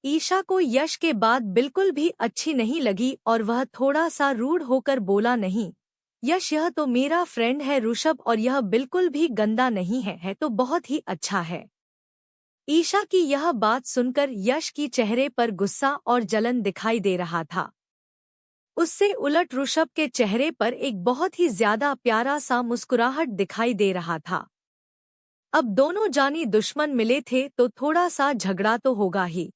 ईशा को यश के बाद बिल्कुल भी अच्छी नहीं लगी और वह थोड़ा सा रूड होकर बोला, नहीं यश, यह तो मेरा फ्रेंड है ऋषभ और यह बिल्कुल भी गंदा नहीं है तो बहुत ही अच्छा है। ईशा की यह बात सुनकर यश की चेहरे पर गुस्सा और जलन दिखाई दे रहा था। उससे उलट ऋषभ के चेहरे पर एक बहुत ही ज्यादा प्यारा सा मुस्कुराहट दिखाई दे रहा था। अब दोनों जानी दुश्मन मिले थे तो थोड़ा सा झगड़ा तो होगा ही।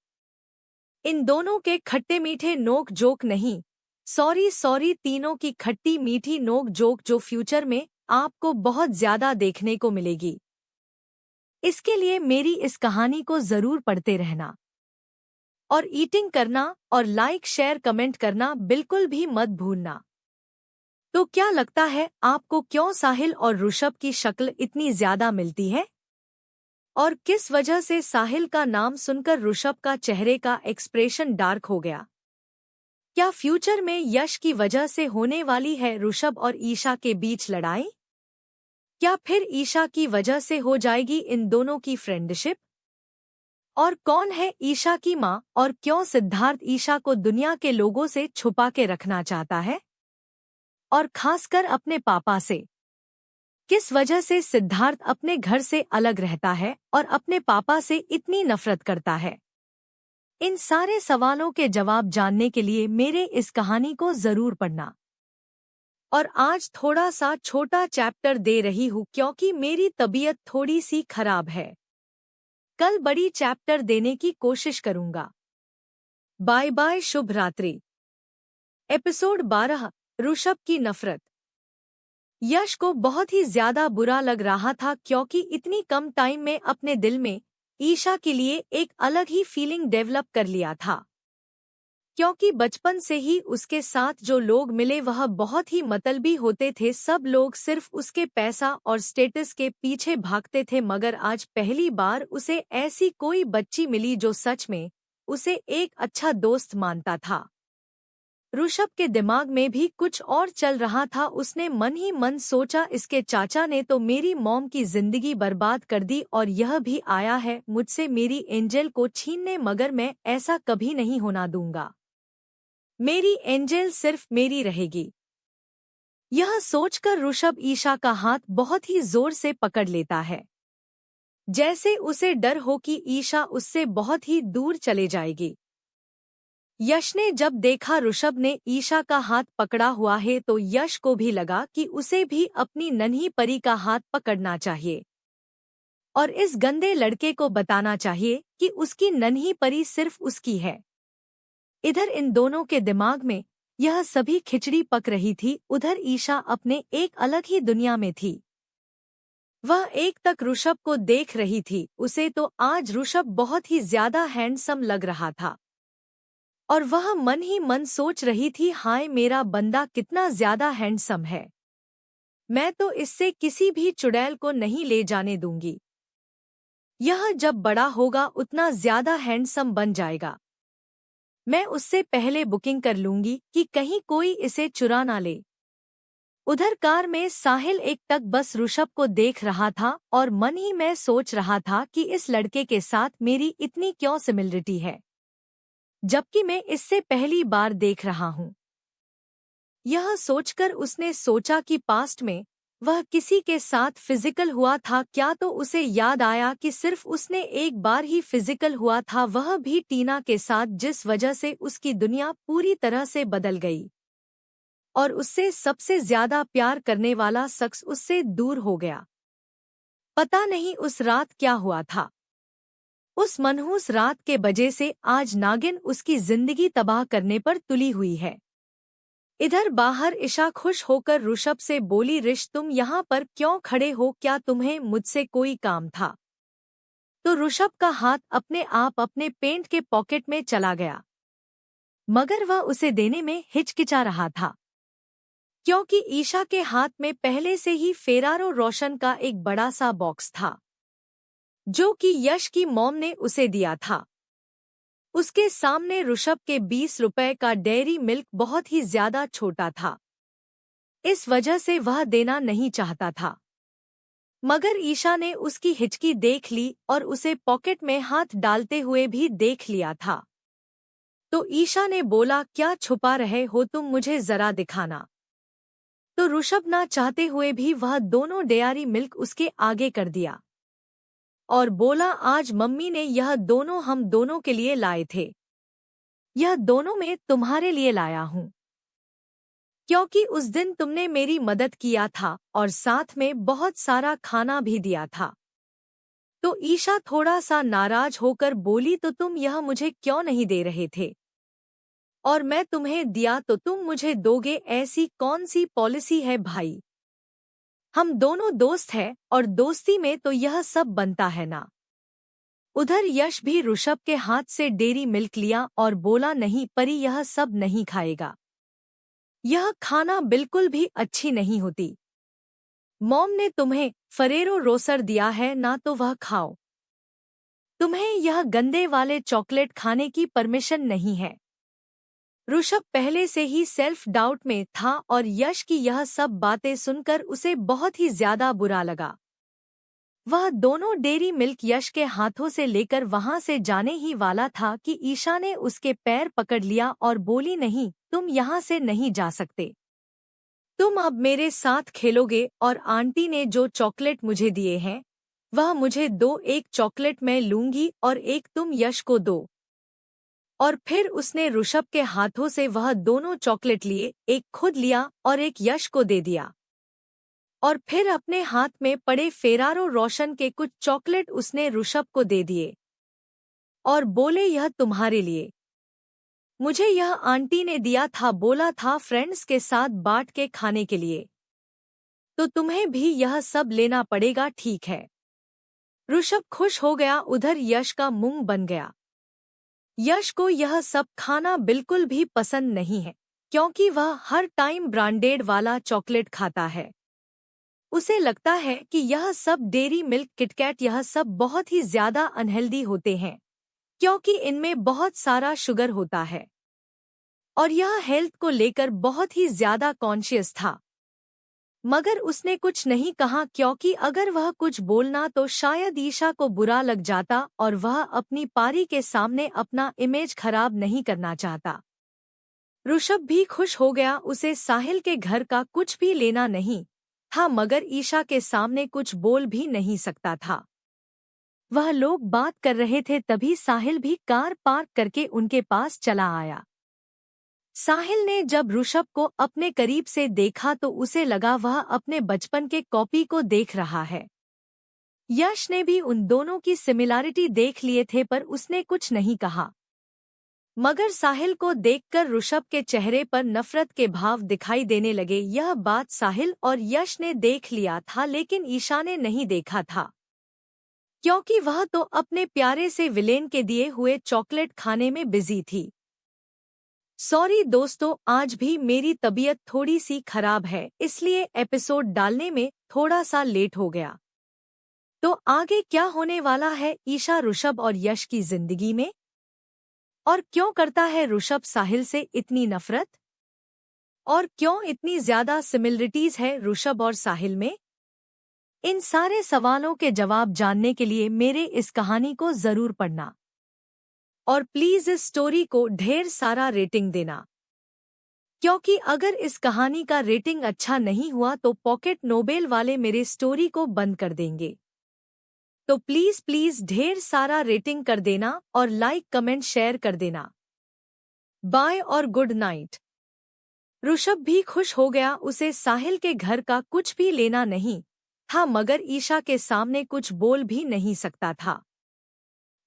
इन दोनों के खट्टे मीठे नोक जोक नहीं, सॉरी तीनों की खट्टी मीठी नोक जोक जो फ्यूचर में आपको बहुत ज्यादा देखने को मिलेगी। इसके लिए मेरी इस कहानी को जरूर पढ़ते रहना और ईटिंग करना और लाइक शेयर कमेंट करना बिल्कुल भी मत भूलना। तो क्या लगता है आपको, क्यों साहिल और ऋषभ की शक्ल इतनी ज्यादा मिलती है? और किस वजह से साहिल का नाम सुनकर ऋषभ का चेहरे का एक्सप्रेशन डार्क हो गया? क्या फ्यूचर में यश की वजह से होने वाली है ऋषभ और ईशा के बीच लड़ाई? क्या फिर ईशा की वजह से हो जाएगी इन दोनों की फ्रेंडशिप? और कौन है ईशा की माँ और क्यों सिद्धार्थ ईशा को दुनिया के लोगों से छुपा के रखना चाहता है, और खासकर अपने पापा से? किस वजह से सिद्धार्थ अपने घर से अलग रहता है और अपने पापा से इतनी नफरत करता है? इन सारे सवालों के जवाब जानने के लिए मेरे इस कहानी को जरूर पढ़ना। और आज थोड़ा सा छोटा चैप्टर दे रही हूँ क्योंकि मेरी तबीयत थोड़ी सी खराब है। कल बड़ी चैप्टर देने की कोशिश करूंगा। बाय बाय, शुभ रात्रि। एपिसोड 12, ऋषभ की नफरत। यश को बहुत ही ज्यादा बुरा लग रहा था क्योंकि इतनी कम टाइम में अपने दिल में ईशा के लिए एक अलग ही फीलिंग डेवलप कर लिया था। क्योंकि बचपन से ही उसके साथ जो लोग मिले वह बहुत ही मतलबी होते थे। सब लोग सिर्फ उसके पैसा और स्टेटस के पीछे भागते थे, मगर आज पहली बार उसे ऐसी कोई बच्ची मिली जो सच में उसे एक अच्छा दोस्त मानता था। ऋषभ के दिमाग में भी कुछ और चल रहा था। उसने मन ही मन सोचा, इसके चाचा ने तो मेरी मॉम की जिंदगी बर्बाद कर दी और यह भी आया है मुझसे मेरी एंजल को छीनने, मगर मैं ऐसा कभी नहीं होना दूंगा। मेरी एंजल सिर्फ मेरी रहेगी। यह सोचकर ऋषभ ईशा का हाथ बहुत ही जोर से पकड़ लेता है, जैसे उसे डर हो कि ईशा उससे बहुत ही दूर चले जाएगी। यश ने जब देखा ऋषभ ने ईशा का हाथ पकड़ा हुआ है तो यश को भी लगा कि उसे भी अपनी नन्ही परी का हाथ पकड़ना चाहिए और इस गंदे लड़के को बताना चाहिए कि उसकी नन्ही परी सिर्फ उसकी है। इधर इन दोनों के दिमाग में यह सभी खिचड़ी पक रही थी। उधर ईशा अपने एक अलग ही दुनिया में थी। वह एक तक ऋषभ को देख रही थी। उसे तो आज ऋषभ बहुत ही ज्यादा हैंडसम लग रहा था और वह मन ही मन सोच रही थी, हाय मेरा बंदा कितना ज्यादा हैंडसम है, मैं तो इससे किसी भी चुड़ैल को नहीं ले जाने दूंगी। यह जब बड़ा होगा उतना ज्यादा हैंडसम बन जाएगा। मैं उससे पहले बुकिंग कर लूंगी कि कहीं कोई इसे चुरा ना ले। उधर कार में साहिल एक तक बस ऋषभ को देख रहा था और मन ही में सोच रहा था कि इस लड़के के साथ मेरी इतनी क्यों सिमिलरिटी है। जबकि मैं इससे पहली बार देख रहा हूँ। यह सोचकर उसने सोचा कि पास्ट में वह किसी के साथ फिजिकल हुआ था क्या, तो उसे याद आया कि सिर्फ उसने एक बार ही फिजिकल हुआ था, वह भी टीना के साथ, जिस वजह से उसकी दुनिया पूरी तरह से बदल गई और उससे सबसे ज्यादा प्यार करने वाला शख्स उससे दूर हो गया। पता नहीं उस रात क्या हुआ था। उस मनहूस रात के वजह से आज नागिन उसकी जिंदगी तबाह करने पर तुली हुई है। इधर बाहर ईशा खुश होकर ऋषभ से बोली, ऋष तुम यहाँ पर क्यों खड़े हो, क्या तुम्हें मुझसे कोई काम था? तो ऋषभ का हाथ अपने आप अपने पेंट के पॉकेट में चला गया, मगर वह उसे देने में हिचकिचा रहा था क्योंकि ईशा के हाथ में पहले से ही फेरारो रोशन का एक बड़ा सा बॉक्स था जो कि यश की मॉम ने उसे दिया था। उसके सामने ऋषभ के 20 रुपए का डेयरी मिल्क बहुत ही ज्यादा छोटा था, इस वजह से वह देना नहीं चाहता था। मगर ईशा ने उसकी हिचकी देख ली और उसे पॉकेट में हाथ डालते हुए भी देख लिया था। तो ईशा ने बोला, क्या छुपा रहे हो तुम, मुझे जरा दिखाना। तो ऋषभ ना चाहते हुए भी वह दोनों डेयरी मिल्क उसके आगे कर दिया और बोला, आज मम्मी ने यह दोनों हम दोनों के लिए लाए थे। यह दोनों मैं तुम्हारे लिए लाया हूँ क्योंकि उस दिन तुमने मेरी मदद किया था और साथ में बहुत सारा खाना भी दिया था। तो ईशा थोड़ा सा नाराज होकर बोली, तो तुम यह मुझे क्यों नहीं दे रहे थे? और मैं तुम्हें दिया तो तुम मुझे दोगे, ऐसी कौन सी पॉलिसी है भाई? हम दोनों दोस्त हैं और दोस्ती में तो यह सब बनता है ना। उधर यश भी ऋषभ के हाथ से डेयरी मिल्क लिया और बोला, नहीं परी, यह सब नहीं खाएगा। यह खाना बिल्कुल भी अच्छी नहीं होती। मॉम ने तुम्हें फरेरो रोसर दिया है ना, तो वह खाओ। तुम्हें यह गंदे वाले चॉकलेट खाने की परमिशन नहीं है। ऋषभ पहले से ही सेल्फ डाउट में था और यश की यह सब बातें सुनकर उसे बहुत ही ज्यादा बुरा लगा। वह दोनों डेयरी मिल्क यश के हाथों से लेकर वहां से जाने ही वाला था कि ईशा ने उसके पैर पकड़ लिया और बोली, नहीं, तुम यहाँ से नहीं जा सकते। तुम अब मेरे साथ खेलोगे और आंटी ने जो चॉकलेट मुझे दिए हैं वह मुझे दो, एक चॉकलेट मैं लूंगी और एक तुम यश को दो। और फिर उसने ऋषभ के हाथों से वह दोनों चॉकलेट लिए, एक खुद लिया और एक यश को दे दिया। और फिर अपने हाथ में पड़े फेरारो रोशन के कुछ चॉकलेट उसने ऋषभ को दे दिए और बोले, यह तुम्हारे लिए। मुझे यह आंटी ने दिया था, बोला था फ्रेंड्स के साथ बांट के खाने के लिए। तो तुम्हें भी यह सब लेना पड़ेगा, ठीक है? ऋषभ खुश हो गया, उधर यश का मुंह बन गया। यश को यह सब खाना बिल्कुल भी पसंद नहीं है क्योंकि वह हर टाइम ब्रांडेड वाला चॉकलेट खाता है। उसे लगता है कि यह सब डेयरी मिल्क, किटकैट, यह सब बहुत ही ज्यादा अनहेल्दी होते हैं क्योंकि इनमें बहुत सारा शुगर होता है और यह हेल्थ को लेकर बहुत ही ज्यादा कॉन्शियस था। मगर उसने कुछ नहीं कहा क्योंकि अगर वह कुछ बोलना तो शायद ईशा को बुरा लग जाता और वह अपनी पारी के सामने अपना इमेज खराब नहीं करना चाहता। ऋषभ भी खुश हो गया, उसे साहिल के घर का कुछ भी लेना नहीं था मगर ईशा के सामने कुछ बोल भी नहीं सकता था। वह लोग बात कर रहे थे तभी साहिल भी कार पार्क करके उनके पास चला आया। साहिल ने जब ऋषभ को अपने करीब से देखा तो उसे लगा वह अपने बचपन के कॉपी को देख रहा है। यश ने भी उन दोनों की सिमिलैरिटी देख लिए थे पर उसने कुछ नहीं कहा। मगर साहिल को देखकर ऋषभ के चेहरे पर नफरत के भाव दिखाई देने लगे। यह बात साहिल और यश ने देख लिया था लेकिन ईशा ने नहीं देखा था क्योंकि वह तो अपने प्यारे से विलेन के दिए हुए चॉकलेट खाने में बिजी थी। सॉरी दोस्तों, आज भी मेरी तबीयत थोड़ी सी खराब है इसलिए एपिसोड डालने में थोड़ा सा लेट हो गया। तो आगे क्या होने वाला है ईशा, ऋषभ और यश की जिंदगी में? और क्यों करता है ऋषभ साहिल से इतनी नफरत? और क्यों इतनी ज्यादा सिमिलरिटीज है ऋषभ और साहिल में? इन सारे सवालों के जवाब जानने के लिए मेरे इस कहानी को जरूर पढ़ना। और प्लीज इस स्टोरी को ढेर सारा रेटिंग देना, क्योंकि अगर इस कहानी का रेटिंग अच्छा नहीं हुआ तो पॉकेट नोबेल वाले मेरे स्टोरी को बंद कर देंगे। तो प्लीज प्लीज ढेर सारा रेटिंग कर देना और लाइक कमेंट शेयर कर देना। बाय और गुड नाइट। ऋषभ भी खुश हो गया, उसे साहिल के घर का कुछ भी लेना नहीं था, मगर ईशा के सामने कुछ बोल भी नहीं सकता था।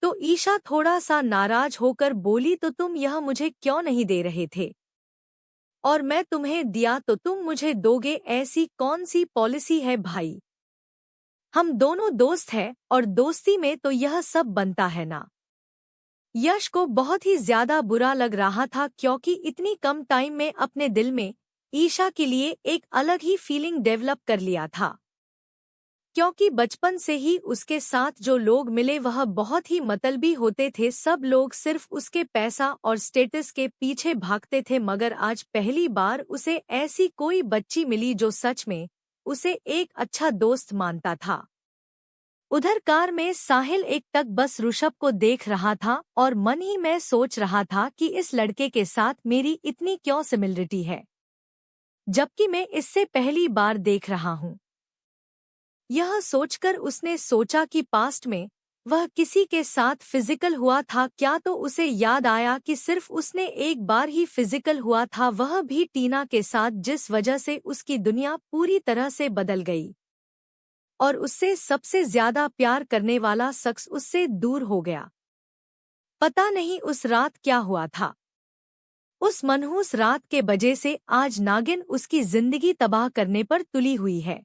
तो ईशा थोड़ा सा नाराज होकर बोली, तो तुम यह मुझे क्यों नहीं दे रहे थे, और मैं तुम्हें दिया तो तुम मुझे दोगे, ऐसी कौन सी पॉलिसी है भाई? हम दोनों दोस्त हैं और दोस्ती में तो यह सब बनता है ना। यश को बहुत ही ज्यादा बुरा लग रहा था, क्योंकि इतनी कम टाइम में अपने दिल में ईशा के लिए एक अलग ही फीलिंग डेवलप कर लिया था, क्योंकि बचपन से ही उसके साथ जो लोग मिले वह बहुत ही मतलबी होते थे। सब लोग सिर्फ उसके पैसा और स्टेटस के पीछे भागते थे, मगर आज पहली बार उसे ऐसी कोई बच्ची मिली जो सच में उसे एक अच्छा दोस्त मानता था। उधर कार में साहिल एक टक बस ऋषभ को देख रहा था और मन ही में सोच रहा था कि इस लड़के के साथ मेरी इतनी क्यों सिमिलरिटी है, जबकि मैं इससे पहली बार देख रहा हूँ। यह सोचकर उसने सोचा कि पास्ट में वह किसी के साथ फिजिकल हुआ था क्या, तो उसे याद आया कि सिर्फ उसने एक बार ही फिजिकल हुआ था, वह भी टीना के साथ, जिस वजह से उसकी दुनिया पूरी तरह से बदल गई और उससे सबसे ज्यादा प्यार करने वाला शख्स उससे दूर हो गया। पता नहीं उस रात क्या हुआ था। उस मनहूस रात के वजह से आज नागिन उसकी जिंदगी तबाह करने पर तुली हुई है।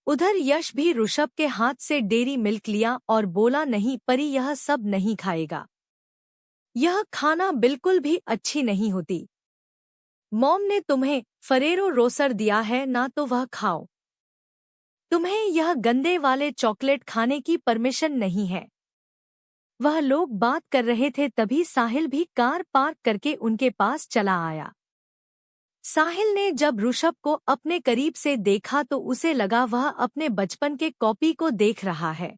उधर यश भी ऋषभ के हाथ से डेयरी मिल्क लिया और बोला, नहीं परी, यह सब नहीं खाएगा, यह खाना बिल्कुल भी अच्छी नहीं होती। मॉम ने तुम्हें फरेरो रोसर दिया है ना, तो वह खाओ, तुम्हें यह गंदे वाले चॉकलेट खाने की परमिशन नहीं है। वह लोग बात कर रहे थे, तभी साहिल भी कार पार्क करके उनके पास चला आया। साहिल ने जब ऋषभ को अपने करीब से देखा तो उसे लगा वह अपने बचपन के कॉपी को देख रहा है।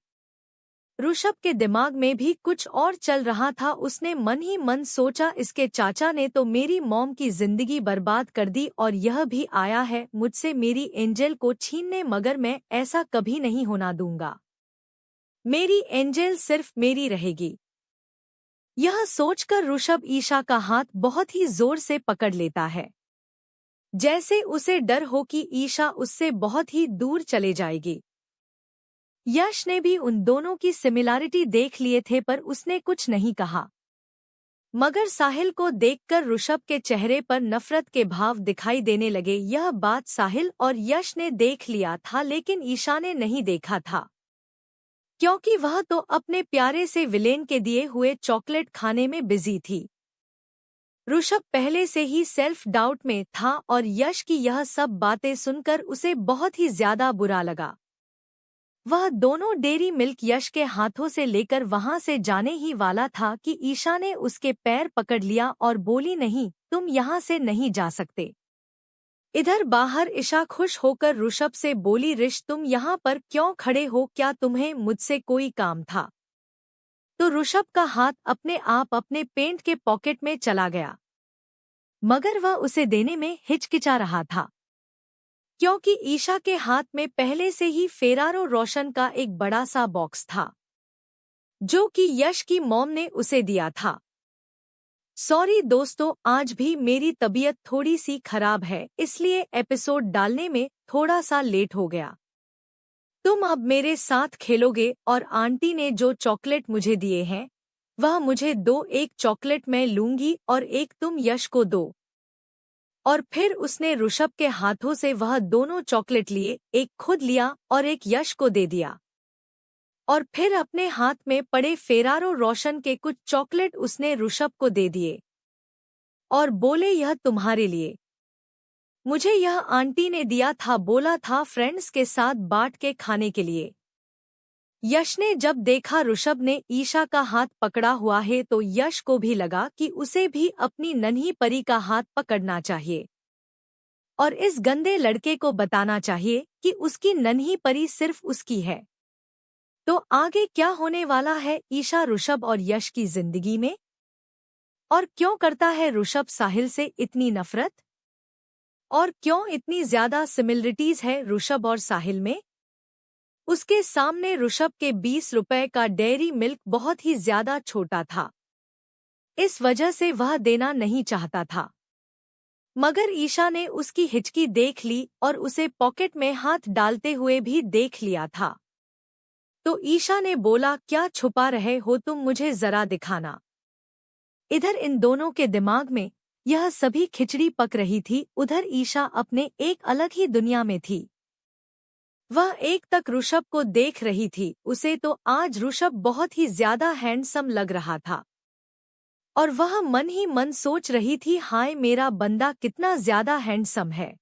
ऋषभ के दिमाग में भी कुछ और चल रहा था। उसने मन ही मन सोचा, इसके चाचा ने तो मेरी मॉम की जिंदगी बर्बाद कर दी और यह भी आया है मुझसे मेरी एंजल को छीनने, मगर मैं ऐसा कभी नहीं होना दूंगा। मेरी एंजल सिर्फ मेरी रहेगी। यह सोचकर ऋषभ ईशा का हाथ बहुत ही जोर से पकड़ लेता है, जैसे उसे डर हो कि ईशा उससे बहुत ही दूर चले जाएगी। यश ने भी उन दोनों की सिमिलैरिटी देख लिए थे, पर उसने कुछ नहीं कहा, मगर साहिल को देखकर ऋषभ के चेहरे पर नफरत के भाव दिखाई देने लगे। यह बात साहिल और यश ने देख लिया था, लेकिन ईशा ने नहीं देखा था, क्योंकि वह तो अपने प्यारे से विलेन के दिए हुए चॉकलेट खाने में बिजी थी। ऋषभ पहले से ही सेल्फ डाउट में था और यश की यह सब बातें सुनकर उसे बहुत ही ज्यादा बुरा लगा। वह दोनों डेयरी मिल्क यश के हाथों से लेकर वहां से जाने ही वाला था कि ईशा ने उसके पैर पकड़ लिया और बोली, नहीं, तुम यहाँ से नहीं जा सकते। इधर बाहर ईशा खुश होकर ऋषभ से बोली, ऋष, तुम यहाँ पर क्यों खड़े हो, क्या तुम्हें मुझसे कोई काम था? तो ऋषभ का हाथ अपने आप अपने पेंट के पॉकेट में चला गया, मगर वह उसे देने में हिचकिचा रहा था, क्योंकि ईशा के हाथ में पहले से ही फेरारो रोशन का एक बड़ा सा बॉक्स था, जो कि यश की मॉम ने उसे दिया था। सॉरी दोस्तों, आज भी मेरी तबीयत थोड़ी सी खराब है, इसलिए एपिसोड डालने में थोड़ा सा लेट हो गया। तुम अब मेरे साथ खेलोगे और आंटी ने जो चॉकलेट मुझे दिए हैं वह मुझे दो, एक चॉकलेट मैं लूंगी और एक तुम यश को दो। और फिर उसने ऋषभ के हाथों से वह दोनों चॉकलेट लिए, एक खुद लिया और एक यश को दे दिया, और फिर अपने हाथ में पड़े फेरारो रोशन के कुछ चॉकलेट उसने ऋषभ को दे दिए और बोले, यह तुम्हारे लिए, मुझे यह आंटी ने दिया था, बोला था फ्रेंड्स के साथ बांट के खाने के लिए। यश ने जब देखा ऋषभ ने ईशा का हाथ पकड़ा हुआ है तो यश को भी लगा कि उसे भी अपनी नन्ही परी का हाथ पकड़ना चाहिए और इस गंदे लड़के को बताना चाहिए कि उसकी नन्ही परी सिर्फ उसकी है। तो आगे क्या होने वाला है ईशा, ऋषभ और यश की जिंदगी में? और क्यों करता है ऋषभ साहिल से इतनी नफरत? और क्यों इतनी ज्यादा सिमिलरिटीज है ऋषभ और साहिल में? उसके सामने ऋषभ के 20 रुपए का डेयरी मिल्क बहुत ही ज्यादा छोटा था, इस वजह से वह देना नहीं चाहता था। मगर ईशा ने उसकी हिचकी देख ली और उसे पॉकेट में हाथ डालते हुए भी देख लिया था। तो ईशा ने बोला, क्या छुपा रहे हो तुम, मुझे जरा दिखाना। इधर इन दोनों के दिमाग में यह सभी खिचड़ी पक रही थी, उधर ईशा अपने एक अलग ही दुनिया में थी। वह एक तक ऋषभ को देख रही थी, उसे तो आज ऋषभ बहुत ही ज्यादा हैंडसम लग रहा था और वह मन ही मन सोच रही थी, हाय मेरा बंदा कितना ज्यादा हैंडसम है,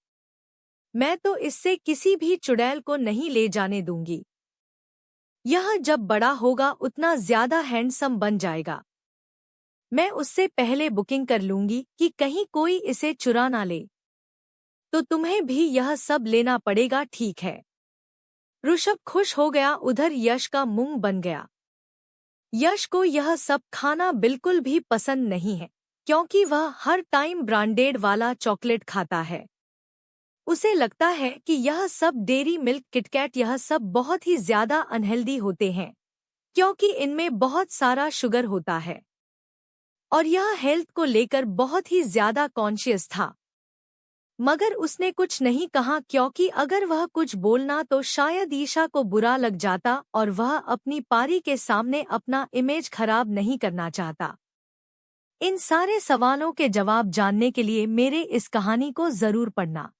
मैं तो इससे किसी भी चुड़ैल को नहीं ले जाने दूंगी। यह जब बड़ा होगा उतना ज्यादा हैंडसम बन जाएगा, मैं उससे पहले बुकिंग कर लूंगी कि कहीं कोई इसे चुरा ना ले। तो तुम्हें भी यह सब लेना पड़ेगा, ठीक है? ऋषभ खुश हो गया, उधर यश का मुंह बन गया। यश को यह सब खाना बिल्कुल भी पसंद नहीं है, क्योंकि वह हर टाइम ब्रांडेड वाला चॉकलेट खाता है। उसे लगता है कि यह सब डेयरी मिल्क, किटकैट, यह सब बहुत ही ज्यादा अनहेल्दी होते हैं, क्योंकि इनमें बहुत सारा शुगर होता है और यह हेल्थ को लेकर बहुत ही ज्यादा कॉन्शियस था। मगर उसने कुछ नहीं कहा, क्योंकि अगर वह कुछ बोलना तो शायद ईशा को बुरा लग जाता और वह अपनी पारी के सामने अपना इमेज खराब नहीं करना चाहता। इन सारे सवालों के जवाब जानने के लिए मेरे इस कहानी को जरूर पढ़ना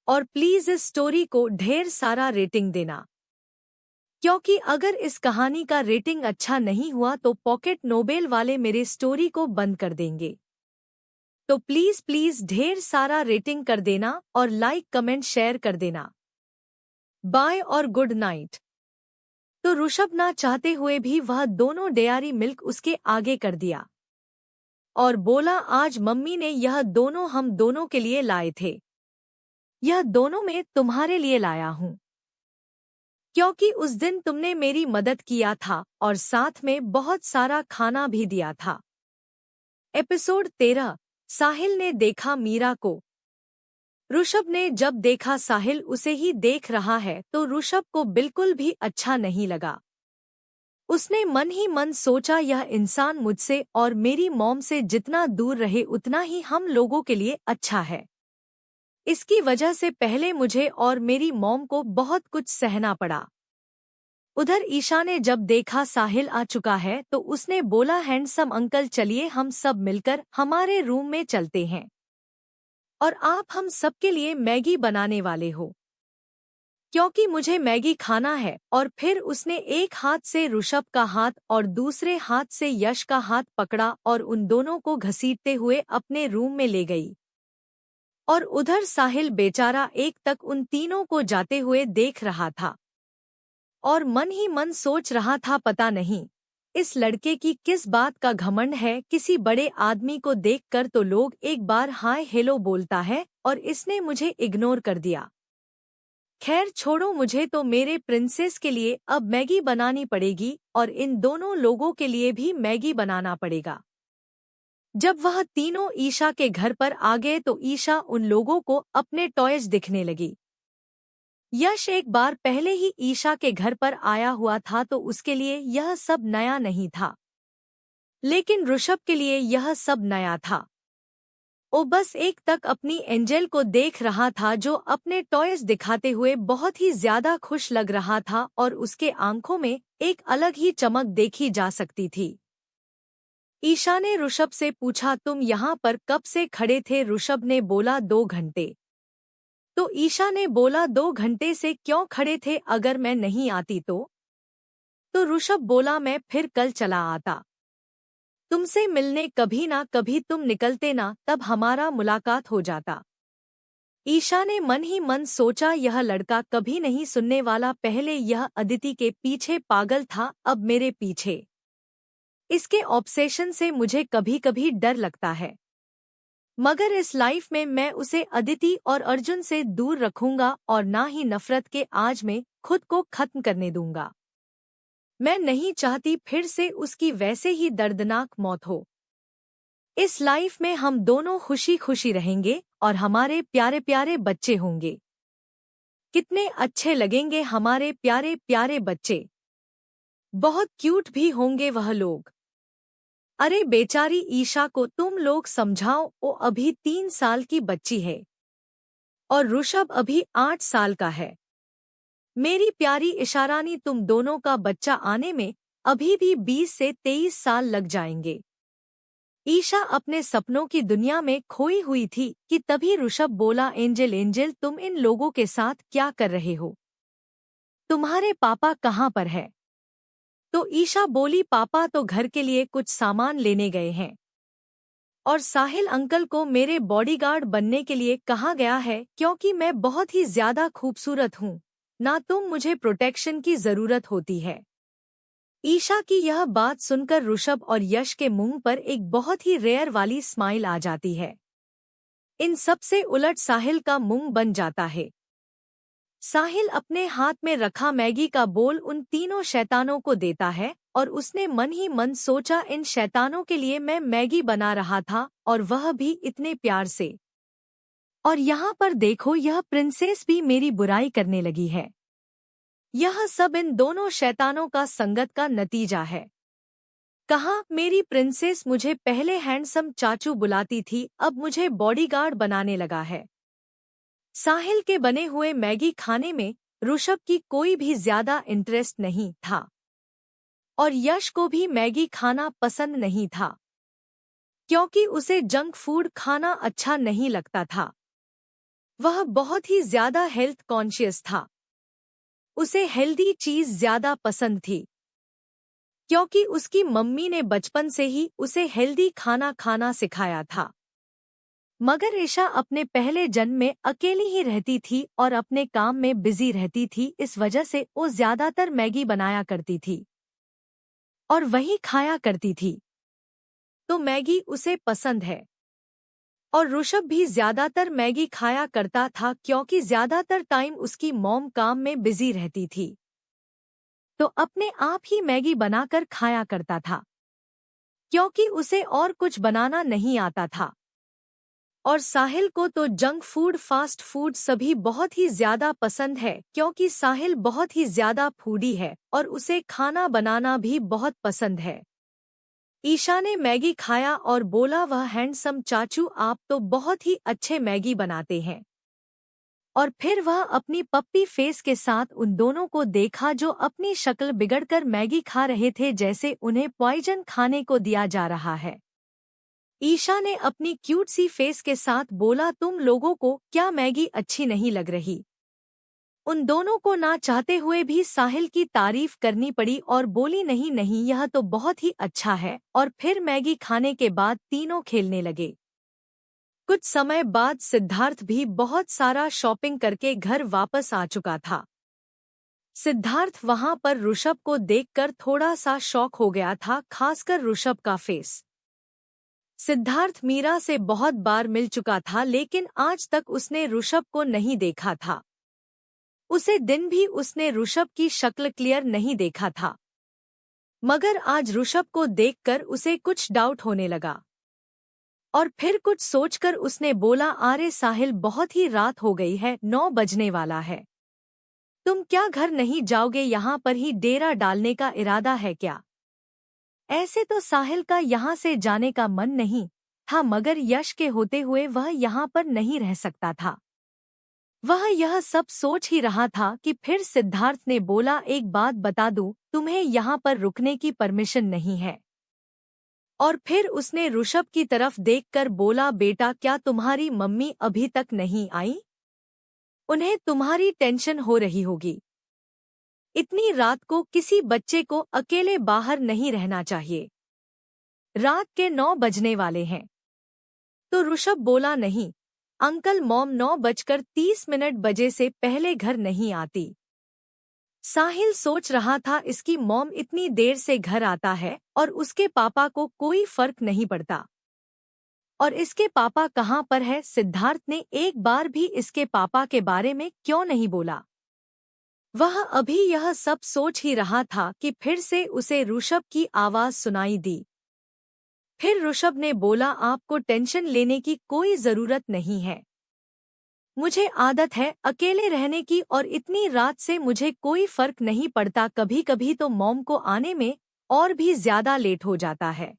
और प्लीज इस स्टोरी को ढेर सारा रेटिंग देना, क्योंकि अगर इस कहानी का रेटिंग अच्छा नहीं हुआ तो पॉकेट नोबेल वाले मेरे स्टोरी को बंद कर देंगे। तो प्लीज प्लीज ढेर सारा रेटिंग कर देना और लाइक, कमेंट, शेयर कर देना। बाय और गुड नाइट। तो ऋषभ ना चाहते हुए भी वह दोनों डेयरी मिल्क उसके आगे कर दिया और बोला, आज मम्मी ने यह दोनों हम दोनों के लिए लाए थे, यह दोनों मैं तुम्हारे लिए लाया हूँ, क्योंकि उस दिन तुमने मेरी मदद किया था और साथ में बहुत सारा खाना भी दिया था। एपिसोड 13। साहिल ने देखा मीरा को। ऋषभ ने जब देखा साहिल उसे ही देख रहा है तो ऋषभ को बिल्कुल भी अच्छा नहीं लगा। उसने मन ही मन सोचा, यह इंसान मुझसे और मेरी मॉम से जितना दूर रहे उतना ही हम लोगों के लिए अच्छा है। इसकी वजह से पहले मुझे और मेरी मॉम को बहुत कुछ सहना पड़ा। उधर ईशा ने जब देखा साहिल आ चुका है तो उसने बोला, हैंडसम अंकल, चलिए हम सब मिलकर हमारे रूम में चलते हैं और आप हम सबके लिए मैगी बनाने वाले हो, क्योंकि मुझे मैगी खाना है। और फिर उसने एक हाथ से ऋषभ का हाथ और दूसरे हाथ से यश का हाथ पकड़ा और उन दोनों को घसीटते हुए अपने रूम में ले गई। और उधर साहिल बेचारा एक तक उन तीनों को जाते हुए देख रहा था और मन ही मन सोच रहा था, पता नहीं इस लड़के की किस बात का घमंड है, किसी बड़े आदमी को देखकर तो लोग एक बार हाय हेलो बोलता है और इसने मुझे इग्नोर कर दिया। खैर छोड़ो, मुझे तो मेरे प्रिंसेस के लिए अब मैगी बनानी पड़ेगी और इन दोनों लोगों के लिए भी मैगी बनाना पड़ेगा। जब वह तीनों ईशा के घर पर आ गए तो ईशा उन लोगों को अपने टॉयज दिखने लगी। यश एक बार पहले ही ईशा के घर पर आया हुआ था तो उसके लिए यह सब नया नहीं था, लेकिन ऋषभ के लिए यह सब नया था। वो बस एक तक अपनी एंजल को देख रहा था जो अपने टॉयज दिखाते हुए बहुत ही ज्यादा खुश लग रहा था और उसके आंखों में एक अलग ही चमक देखी जा सकती थी। ईशा ने ऋषभ से पूछा, तुम यहाँ पर कब से खड़े थे? ऋषभ ने बोला, 2 घंटे। तो ईशा ने बोला, 2 घंटे से क्यों खड़े थे, अगर मैं नहीं आती तो? तो ऋषभ बोला, मैं फिर कल चला आता तुमसे मिलने, कभी ना कभी तुम निकलते ना, तब हमारा मुलाकात हो जाता। ईशा ने मन ही मन सोचा, यह लड़का कभी नहीं सुनने वाला, पहले यह अदिति के पीछे पागल था, अब मेरे पीछे। इसके ऑब्सेशन से मुझे कभी कभी डर लगता है, मगर इस लाइफ में मैं उसे अदिति और अर्जुन से दूर रखूंगा और ना ही नफरत के आज में खुद को खत्म करने दूंगा। मैं नहीं चाहती फिर से उसकी वैसे ही दर्दनाक मौत हो। इस लाइफ में हम दोनों खुशी खुशी रहेंगे और हमारे प्यारे प्यारे बच्चे होंगे। कितने अच्छे लगेंगे हमारे प्यारे प्यारे बच्चे। बहुत क्यूट भी होंगे वह लोग। अरे बेचारी ईशा को तुम लोग समझाओ, वो अभी 3 साल की बच्ची है और ऋषभ अभी 8 साल का है। मेरी प्यारी इशारानी, तुम दोनों का बच्चा आने में अभी भी 20 से 23 साल लग जाएंगे। ईशा अपने सपनों की दुनिया में खोई हुई थी कि तभी ऋषभ बोला, एंजल एंजल तुम इन लोगों के साथ क्या कर रहे हो? तुम्हारे पापा कहाँ पर है? तो ईशा बोली, पापा तो घर के लिए कुछ सामान लेने गए हैं और साहिल अंकल को मेरे बॉडीगार्ड बनने के लिए कहा गया है, क्योंकि मैं बहुत ही ज्यादा खूबसूरत हूँ ना, तुम मुझे प्रोटेक्शन की जरूरत होती है। ईशा की यह बात सुनकर ऋषभ और यश के मुंह पर एक बहुत ही रेयर वाली स्माइल आ जाती है। इन सब से उलट साहिल का मुंह बन जाता है। साहिल अपने हाथ में रखा मैगी का बोल उन तीनों शैतानों को देता है और उसने मन ही मन सोचा, इन शैतानों के लिए मैं मैगी बना रहा था और वह भी इतने प्यार से। और यहाँ पर देखो, यह प्रिंसेस भी मेरी बुराई करने लगी है। यह सब इन दोनों शैतानों का संगत का नतीजा है। कहाँ मेरी प्रिंसेस मुझे पहले हैंडसम चाचू बुलाती थी, अब मुझे बॉडीगार्ड बनाने लगा है। साहिल के बने हुए मैगी खाने में ऋषभ की कोई भी ज्यादा इंटरेस्ट नहीं था और यश को भी मैगी खाना पसंद नहीं था, क्योंकि उसे जंक फूड खाना अच्छा नहीं लगता था। वह बहुत ही ज्यादा हेल्थ कॉन्शियस था। उसे हेल्दी चीज ज्यादा पसंद थी, क्योंकि उसकी मम्मी ने बचपन से ही उसे हेल्दी खाना खाना सिखाया था। मगर ईशा अपने पहले जन्म में अकेली ही रहती थी और अपने काम में बिजी रहती थी, इस वजह से वो ज्यादातर मैगी बनाया करती थी और वही खाया करती थी। तो मैगी उसे पसंद है और ऋषभ भी ज्यादातर मैगी खाया करता था, क्योंकि ज्यादातर टाइम उसकी मॉम काम में बिजी रहती थी, तो अपने आप ही मैगी बनाकर खाया करता था, क्योंकि उसे और कुछ बनाना नहीं आता था। और साहिल को तो जंक फूड फास्ट फूड सभी बहुत ही ज्यादा पसंद है, क्योंकि साहिल बहुत ही ज्यादा फूडी है और उसे खाना बनाना भी बहुत पसंद है। ईशा ने मैगी खाया और बोला, वह हैंडसम चाचू आप तो बहुत ही अच्छे मैगी बनाते हैं। और फिर वह अपनी पप्पी फेस के साथ उन दोनों को देखा जो अपनी शक्ल बिगड़कर मैगी खा रहे थे, जैसे उन्हें पॉइजन खाने को दिया जा रहा है। ईशा ने अपनी क्यूट सी फेस के साथ बोला, तुम लोगों को क्या मैगी अच्छी नहीं लग रही? उन दोनों को ना चाहते हुए भी साहिल की तारीफ करनी पड़ी और बोली, नहीं नहीं यह तो बहुत ही अच्छा है। और फिर मैगी खाने के बाद तीनों खेलने लगे। कुछ समय बाद सिद्धार्थ भी बहुत सारा शॉपिंग करके घर वापस आ चुका था। सिद्धार्थ वहां पर ऋषभ को देखकर थोड़ा सा शॉक हो गया था, खासकर ऋषभ का फेस। सिद्धार्थ मीरा से बहुत बार मिल चुका था, लेकिन आज तक उसने ऋषभ को नहीं देखा था। उसे दिन भी उसने ऋषभ की शक्ल क्लियर नहीं देखा था, मगर आज ऋषभ को देखकर उसे कुछ डाउट होने लगा। और फिर कुछ सोचकर उसने बोला, अरे साहिल बहुत ही रात हो गई है, 9 बजने वाला है। तुम क्या घर नहीं जाओगे? यहाँ पर ही डेरा डालने का इरादा है क्या? ऐसे तो साहिल का यहाँ से जाने का मन नहीं था, मगर यश के होते हुए वह यहाँ पर नहीं रह सकता था। वह यह सब सोच ही रहा था कि फिर सिद्धार्थ ने बोला, एक बात बता दूं, तुम्हें यहाँ पर रुकने की परमिशन नहीं है। और फिर उसने ऋषभ की तरफ देखकर बोला, बेटा क्या तुम्हारी मम्मी अभी तक नहीं आई? उन्हें तुम्हारी टेंशन हो रही होगी। इतनी रात को किसी बच्चे को अकेले बाहर नहीं रहना चाहिए। रात के 9 बजने वाले हैं। तो ऋषभ बोला, नहीं अंकल, मॉम 9:30 बजे से पहले घर नहीं आती। साहिल सोच रहा था, इसकी मॉम इतनी देर से घर आता है और उसके पापा को कोई फर्क नहीं पड़ता। और इसके पापा कहाँ पर है? सिद्धार्थ ने एक बार भी इसके पापा के बारे में क्यों नहीं बोला? वह अभी यह सब सोच ही रहा था कि फिर से उसे ऋषभ की आवाज सुनाई दी। फिर ऋषभ ने बोला, आपको टेंशन लेने की कोई जरूरत नहीं है। मुझे आदत है अकेले रहने की और इतनी रात से मुझे कोई फर्क नहीं पड़ता, कभी कभी तो मॉम को आने में और भी ज्यादा लेट हो जाता है।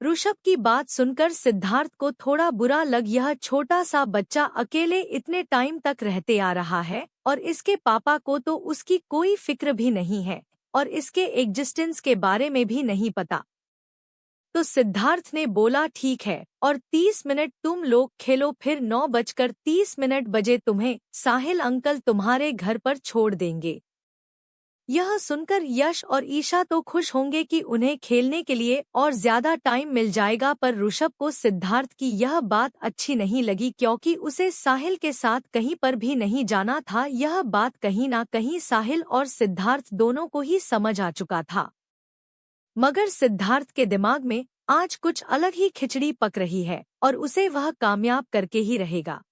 ऋषभ की बात सुनकर सिद्धार्थ को थोड़ा बुरा लग, यह छोटा सा बच्चा अकेले इतने टाइम तक रहते आ रहा है और इसके पापा को तो उसकी कोई फिक्र भी नहीं है और इसके एग्जिस्टेंस के बारे में भी नहीं पता। तो सिद्धार्थ ने बोला, ठीक है, और 30 मिनट तुम लोग खेलो, फिर 9:30 बजे तुम्हें साहिल अंकल तुम्हारे घर पर छोड़ देंगे। यह सुनकर यश और ईशा तो खुश होंगे कि उन्हें खेलने के लिए और ज्यादा टाइम मिल जाएगा, पर ऋषभ को सिद्धार्थ की यह बात अच्छी नहीं लगी क्योंकि उसे साहिल के साथ कहीं पर भी नहीं जाना था। यह बात कहीं ना कहीं साहिल और सिद्धार्थ दोनों को ही समझ आ चुका था, मगर सिद्धार्थ के दिमाग में आज कुछ अलग ही खिचड़ी पक रही है और उसे वह कामयाब करके ही रहेगा।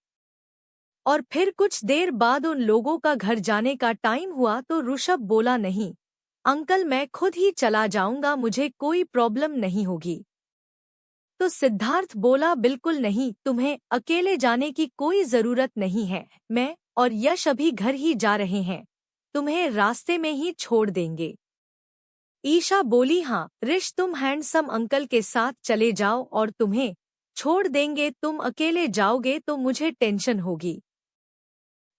और फिर कुछ देर बाद उन लोगों का घर जाने का टाइम हुआ तो ऋषभ बोला, नहीं अंकल, मैं खुद ही चला जाऊंगा, मुझे कोई प्रॉब्लम नहीं होगी। तो सिद्धार्थ बोला, बिल्कुल नहीं, तुम्हें अकेले जाने की कोई जरूरत नहीं है, मैं और यश अभी घर ही जा रहे हैं, तुम्हें रास्ते में ही छोड़ देंगे। ईशा बोली, हाँ ऋष, तुम हैंडसम अंकल के साथ चले जाओ और तुम्हें छोड़ देंगे, तुम अकेले जाओगे तो मुझे टेंशन होगी।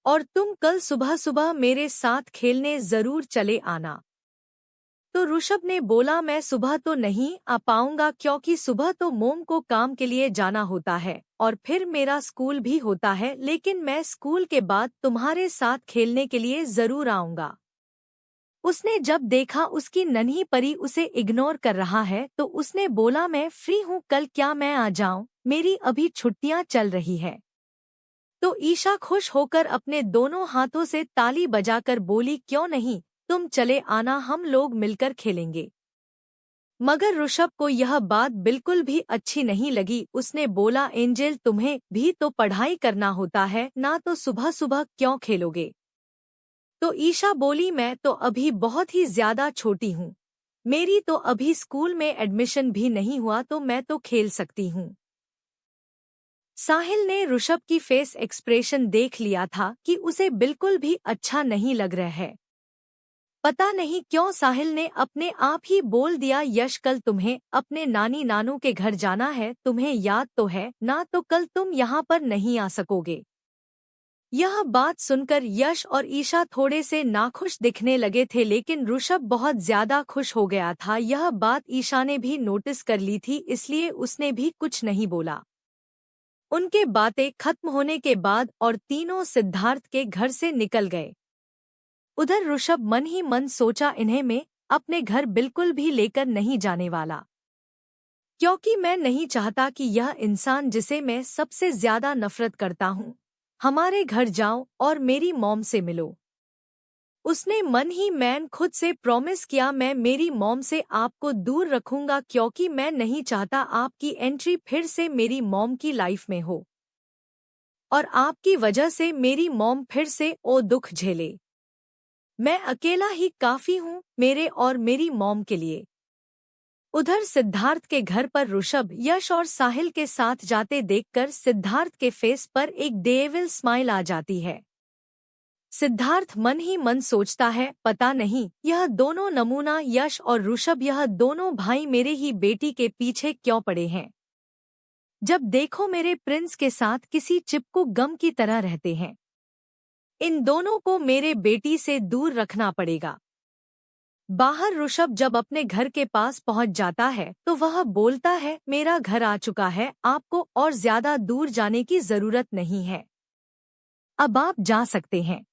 और तुम कल सुबह सुबह मेरे साथ खेलने जरूर चले आना। तो ऋषभ ने बोला, मैं सुबह तो नहीं आ पाऊंगा क्योंकि सुबह तो मोम को काम के लिए जाना होता है और फिर मेरा स्कूल भी होता है, लेकिन मैं स्कूल के बाद तुम्हारे साथ खेलने के लिए जरूर आऊंगा। उसने जब देखा उसकी नन्ही परी उसे इग्नोर कर रहा है तो उसने बोला, मैं फ्री हूँ कल, क्या मैं आ जाऊं, मेरी अभी छुट्टियां चल रही है। तो ईशा खुश होकर अपने दोनों हाथों से ताली बजाकर बोली, क्यों नहीं, तुम चले आना, हम लोग मिलकर खेलेंगे। मगर ऋषभ को यह बात बिल्कुल भी अच्छी नहीं लगी। उसने बोला, एंजेल, तुम्हें भी तो पढ़ाई करना होता है ना, तो सुबह सुबह क्यों खेलोगे। तो ईशा बोली, मैं तो अभी बहुत ही ज्यादा छोटी हूँ, मेरी तो अभी स्कूल में एडमिशन भी नहीं हुआ, तो मैं तो खेल सकती हूँ। साहिल ने ऋषभ की फेस एक्सप्रेशन देख लिया था कि उसे बिल्कुल भी अच्छा नहीं लग रहा है। पता नहीं क्यों साहिल ने अपने आप ही बोल दिया, यश, कल तुम्हें अपने नानी नानू के घर जाना है, तुम्हें याद तो है ना, तो कल तुम यहाँ पर नहीं आ सकोगे। यह बात सुनकर यश और ईशा थोड़े से नाखुश दिखने लगे थे, लेकिन ऋषभ बहुत ज्यादा खुश हो गया था। यह बात ईशा ने भी नोटिस कर ली थी, इसलिए उसने भी कुछ नहीं बोला। उनके बातें खत्म होने के बाद और तीनों सिद्धार्थ के घर से निकल गए। उधर ऋषभ मन ही मन सोचा, इन्हें मैं अपने घर बिल्कुल भी लेकर नहीं जाने वाला, क्योंकि मैं नहीं चाहता कि यह इंसान जिसे मैं सबसे ज्यादा नफरत करता हूँ हमारे घर जाओ और मेरी मॉम से मिलो। उसने मन ही मन खुद से प्रॉमिस किया, मैं मेरी मॉम से आपको दूर रखूंगा क्योंकि मैं नहीं चाहता आपकी एंट्री फिर से मेरी मॉम की लाइफ में हो और आपकी वजह से मेरी मॉम फिर से ओ दुख झेले। मैं अकेला ही काफी हूँ मेरे और मेरी मॉम के लिए। उधर सिद्धार्थ के घर पर ऋषभ यश और साहिल के साथ जाते देखकर सिद्धार्थ के फेस पर एक डेविल स्माइल आ जाती है। सिद्धार्थ मन ही मन सोचता है, पता नहीं यह दोनों नमूना यश और ऋषभ, यह दोनों भाई मेरे ही बेटी के पीछे क्यों पड़े हैं। जब देखो मेरे प्रिंस के साथ किसी चिपकू गम की तरह रहते हैं। इन दोनों को मेरे बेटी से दूर रखना पड़ेगा। बाहर ऋषभ जब अपने घर के पास पहुंच जाता है तो वह बोलता है, मेरा घर आ चुका है, आपको और ज्यादा दूर जाने की जरूरत नहीं है, अब आप जा सकते हैं।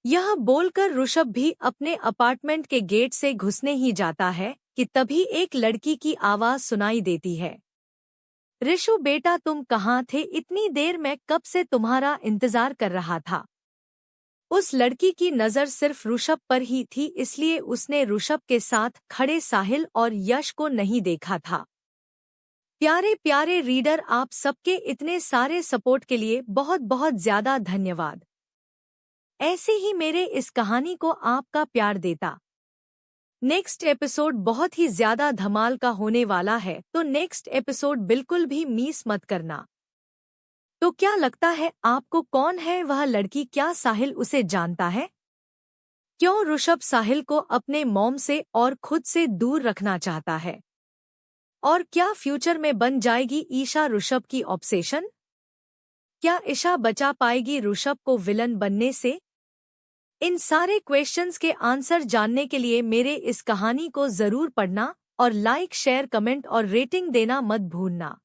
यह बोलकर ऋषभ भी अपने अपार्टमेंट के गेट से घुसने ही जाता है कि तभी एक लड़की की आवाज सुनाई देती है, ऋषु बेटा, तुम कहाँ थे इतनी देर, मैं कब से तुम्हारा इंतजार कर रहा था। उस लड़की की नज़र सिर्फ ऋषभ पर ही थी, इसलिए उसने ऋषभ के साथ खड़े साहिल और यश को नहीं देखा था। प्यारे प्यारे रीडर, आप सबके इतने सारे सपोर्ट के लिए बहुत बहुत ज्यादा धन्यवाद। ऐसे ही मेरे इस कहानी को आपका प्यार देता। नेक्स्ट एपिसोड बहुत ही ज्यादा धमाल का होने वाला है, तो नेक्स्ट एपिसोड बिल्कुल भी मिस मत करना। तो क्या लगता है आपको, कौन है वह लड़की? क्या साहिल उसे जानता है? क्यों ऋषभ साहिल को अपने मॉम से और खुद से दूर रखना चाहता है? और क्या फ्यूचर में बन जाएगी ईशा ऋषभ की ऑब्सेशन? क्या ईशा बचा पाएगी ऋषभ को विलन बनने से? इन सारे क्वेश्चंस के आंसर जानने के लिए मेरे इस कहानी को जरूर पढ़ना और लाइक, शेयर, कमेंट और रेटिंग देना मत भूलना।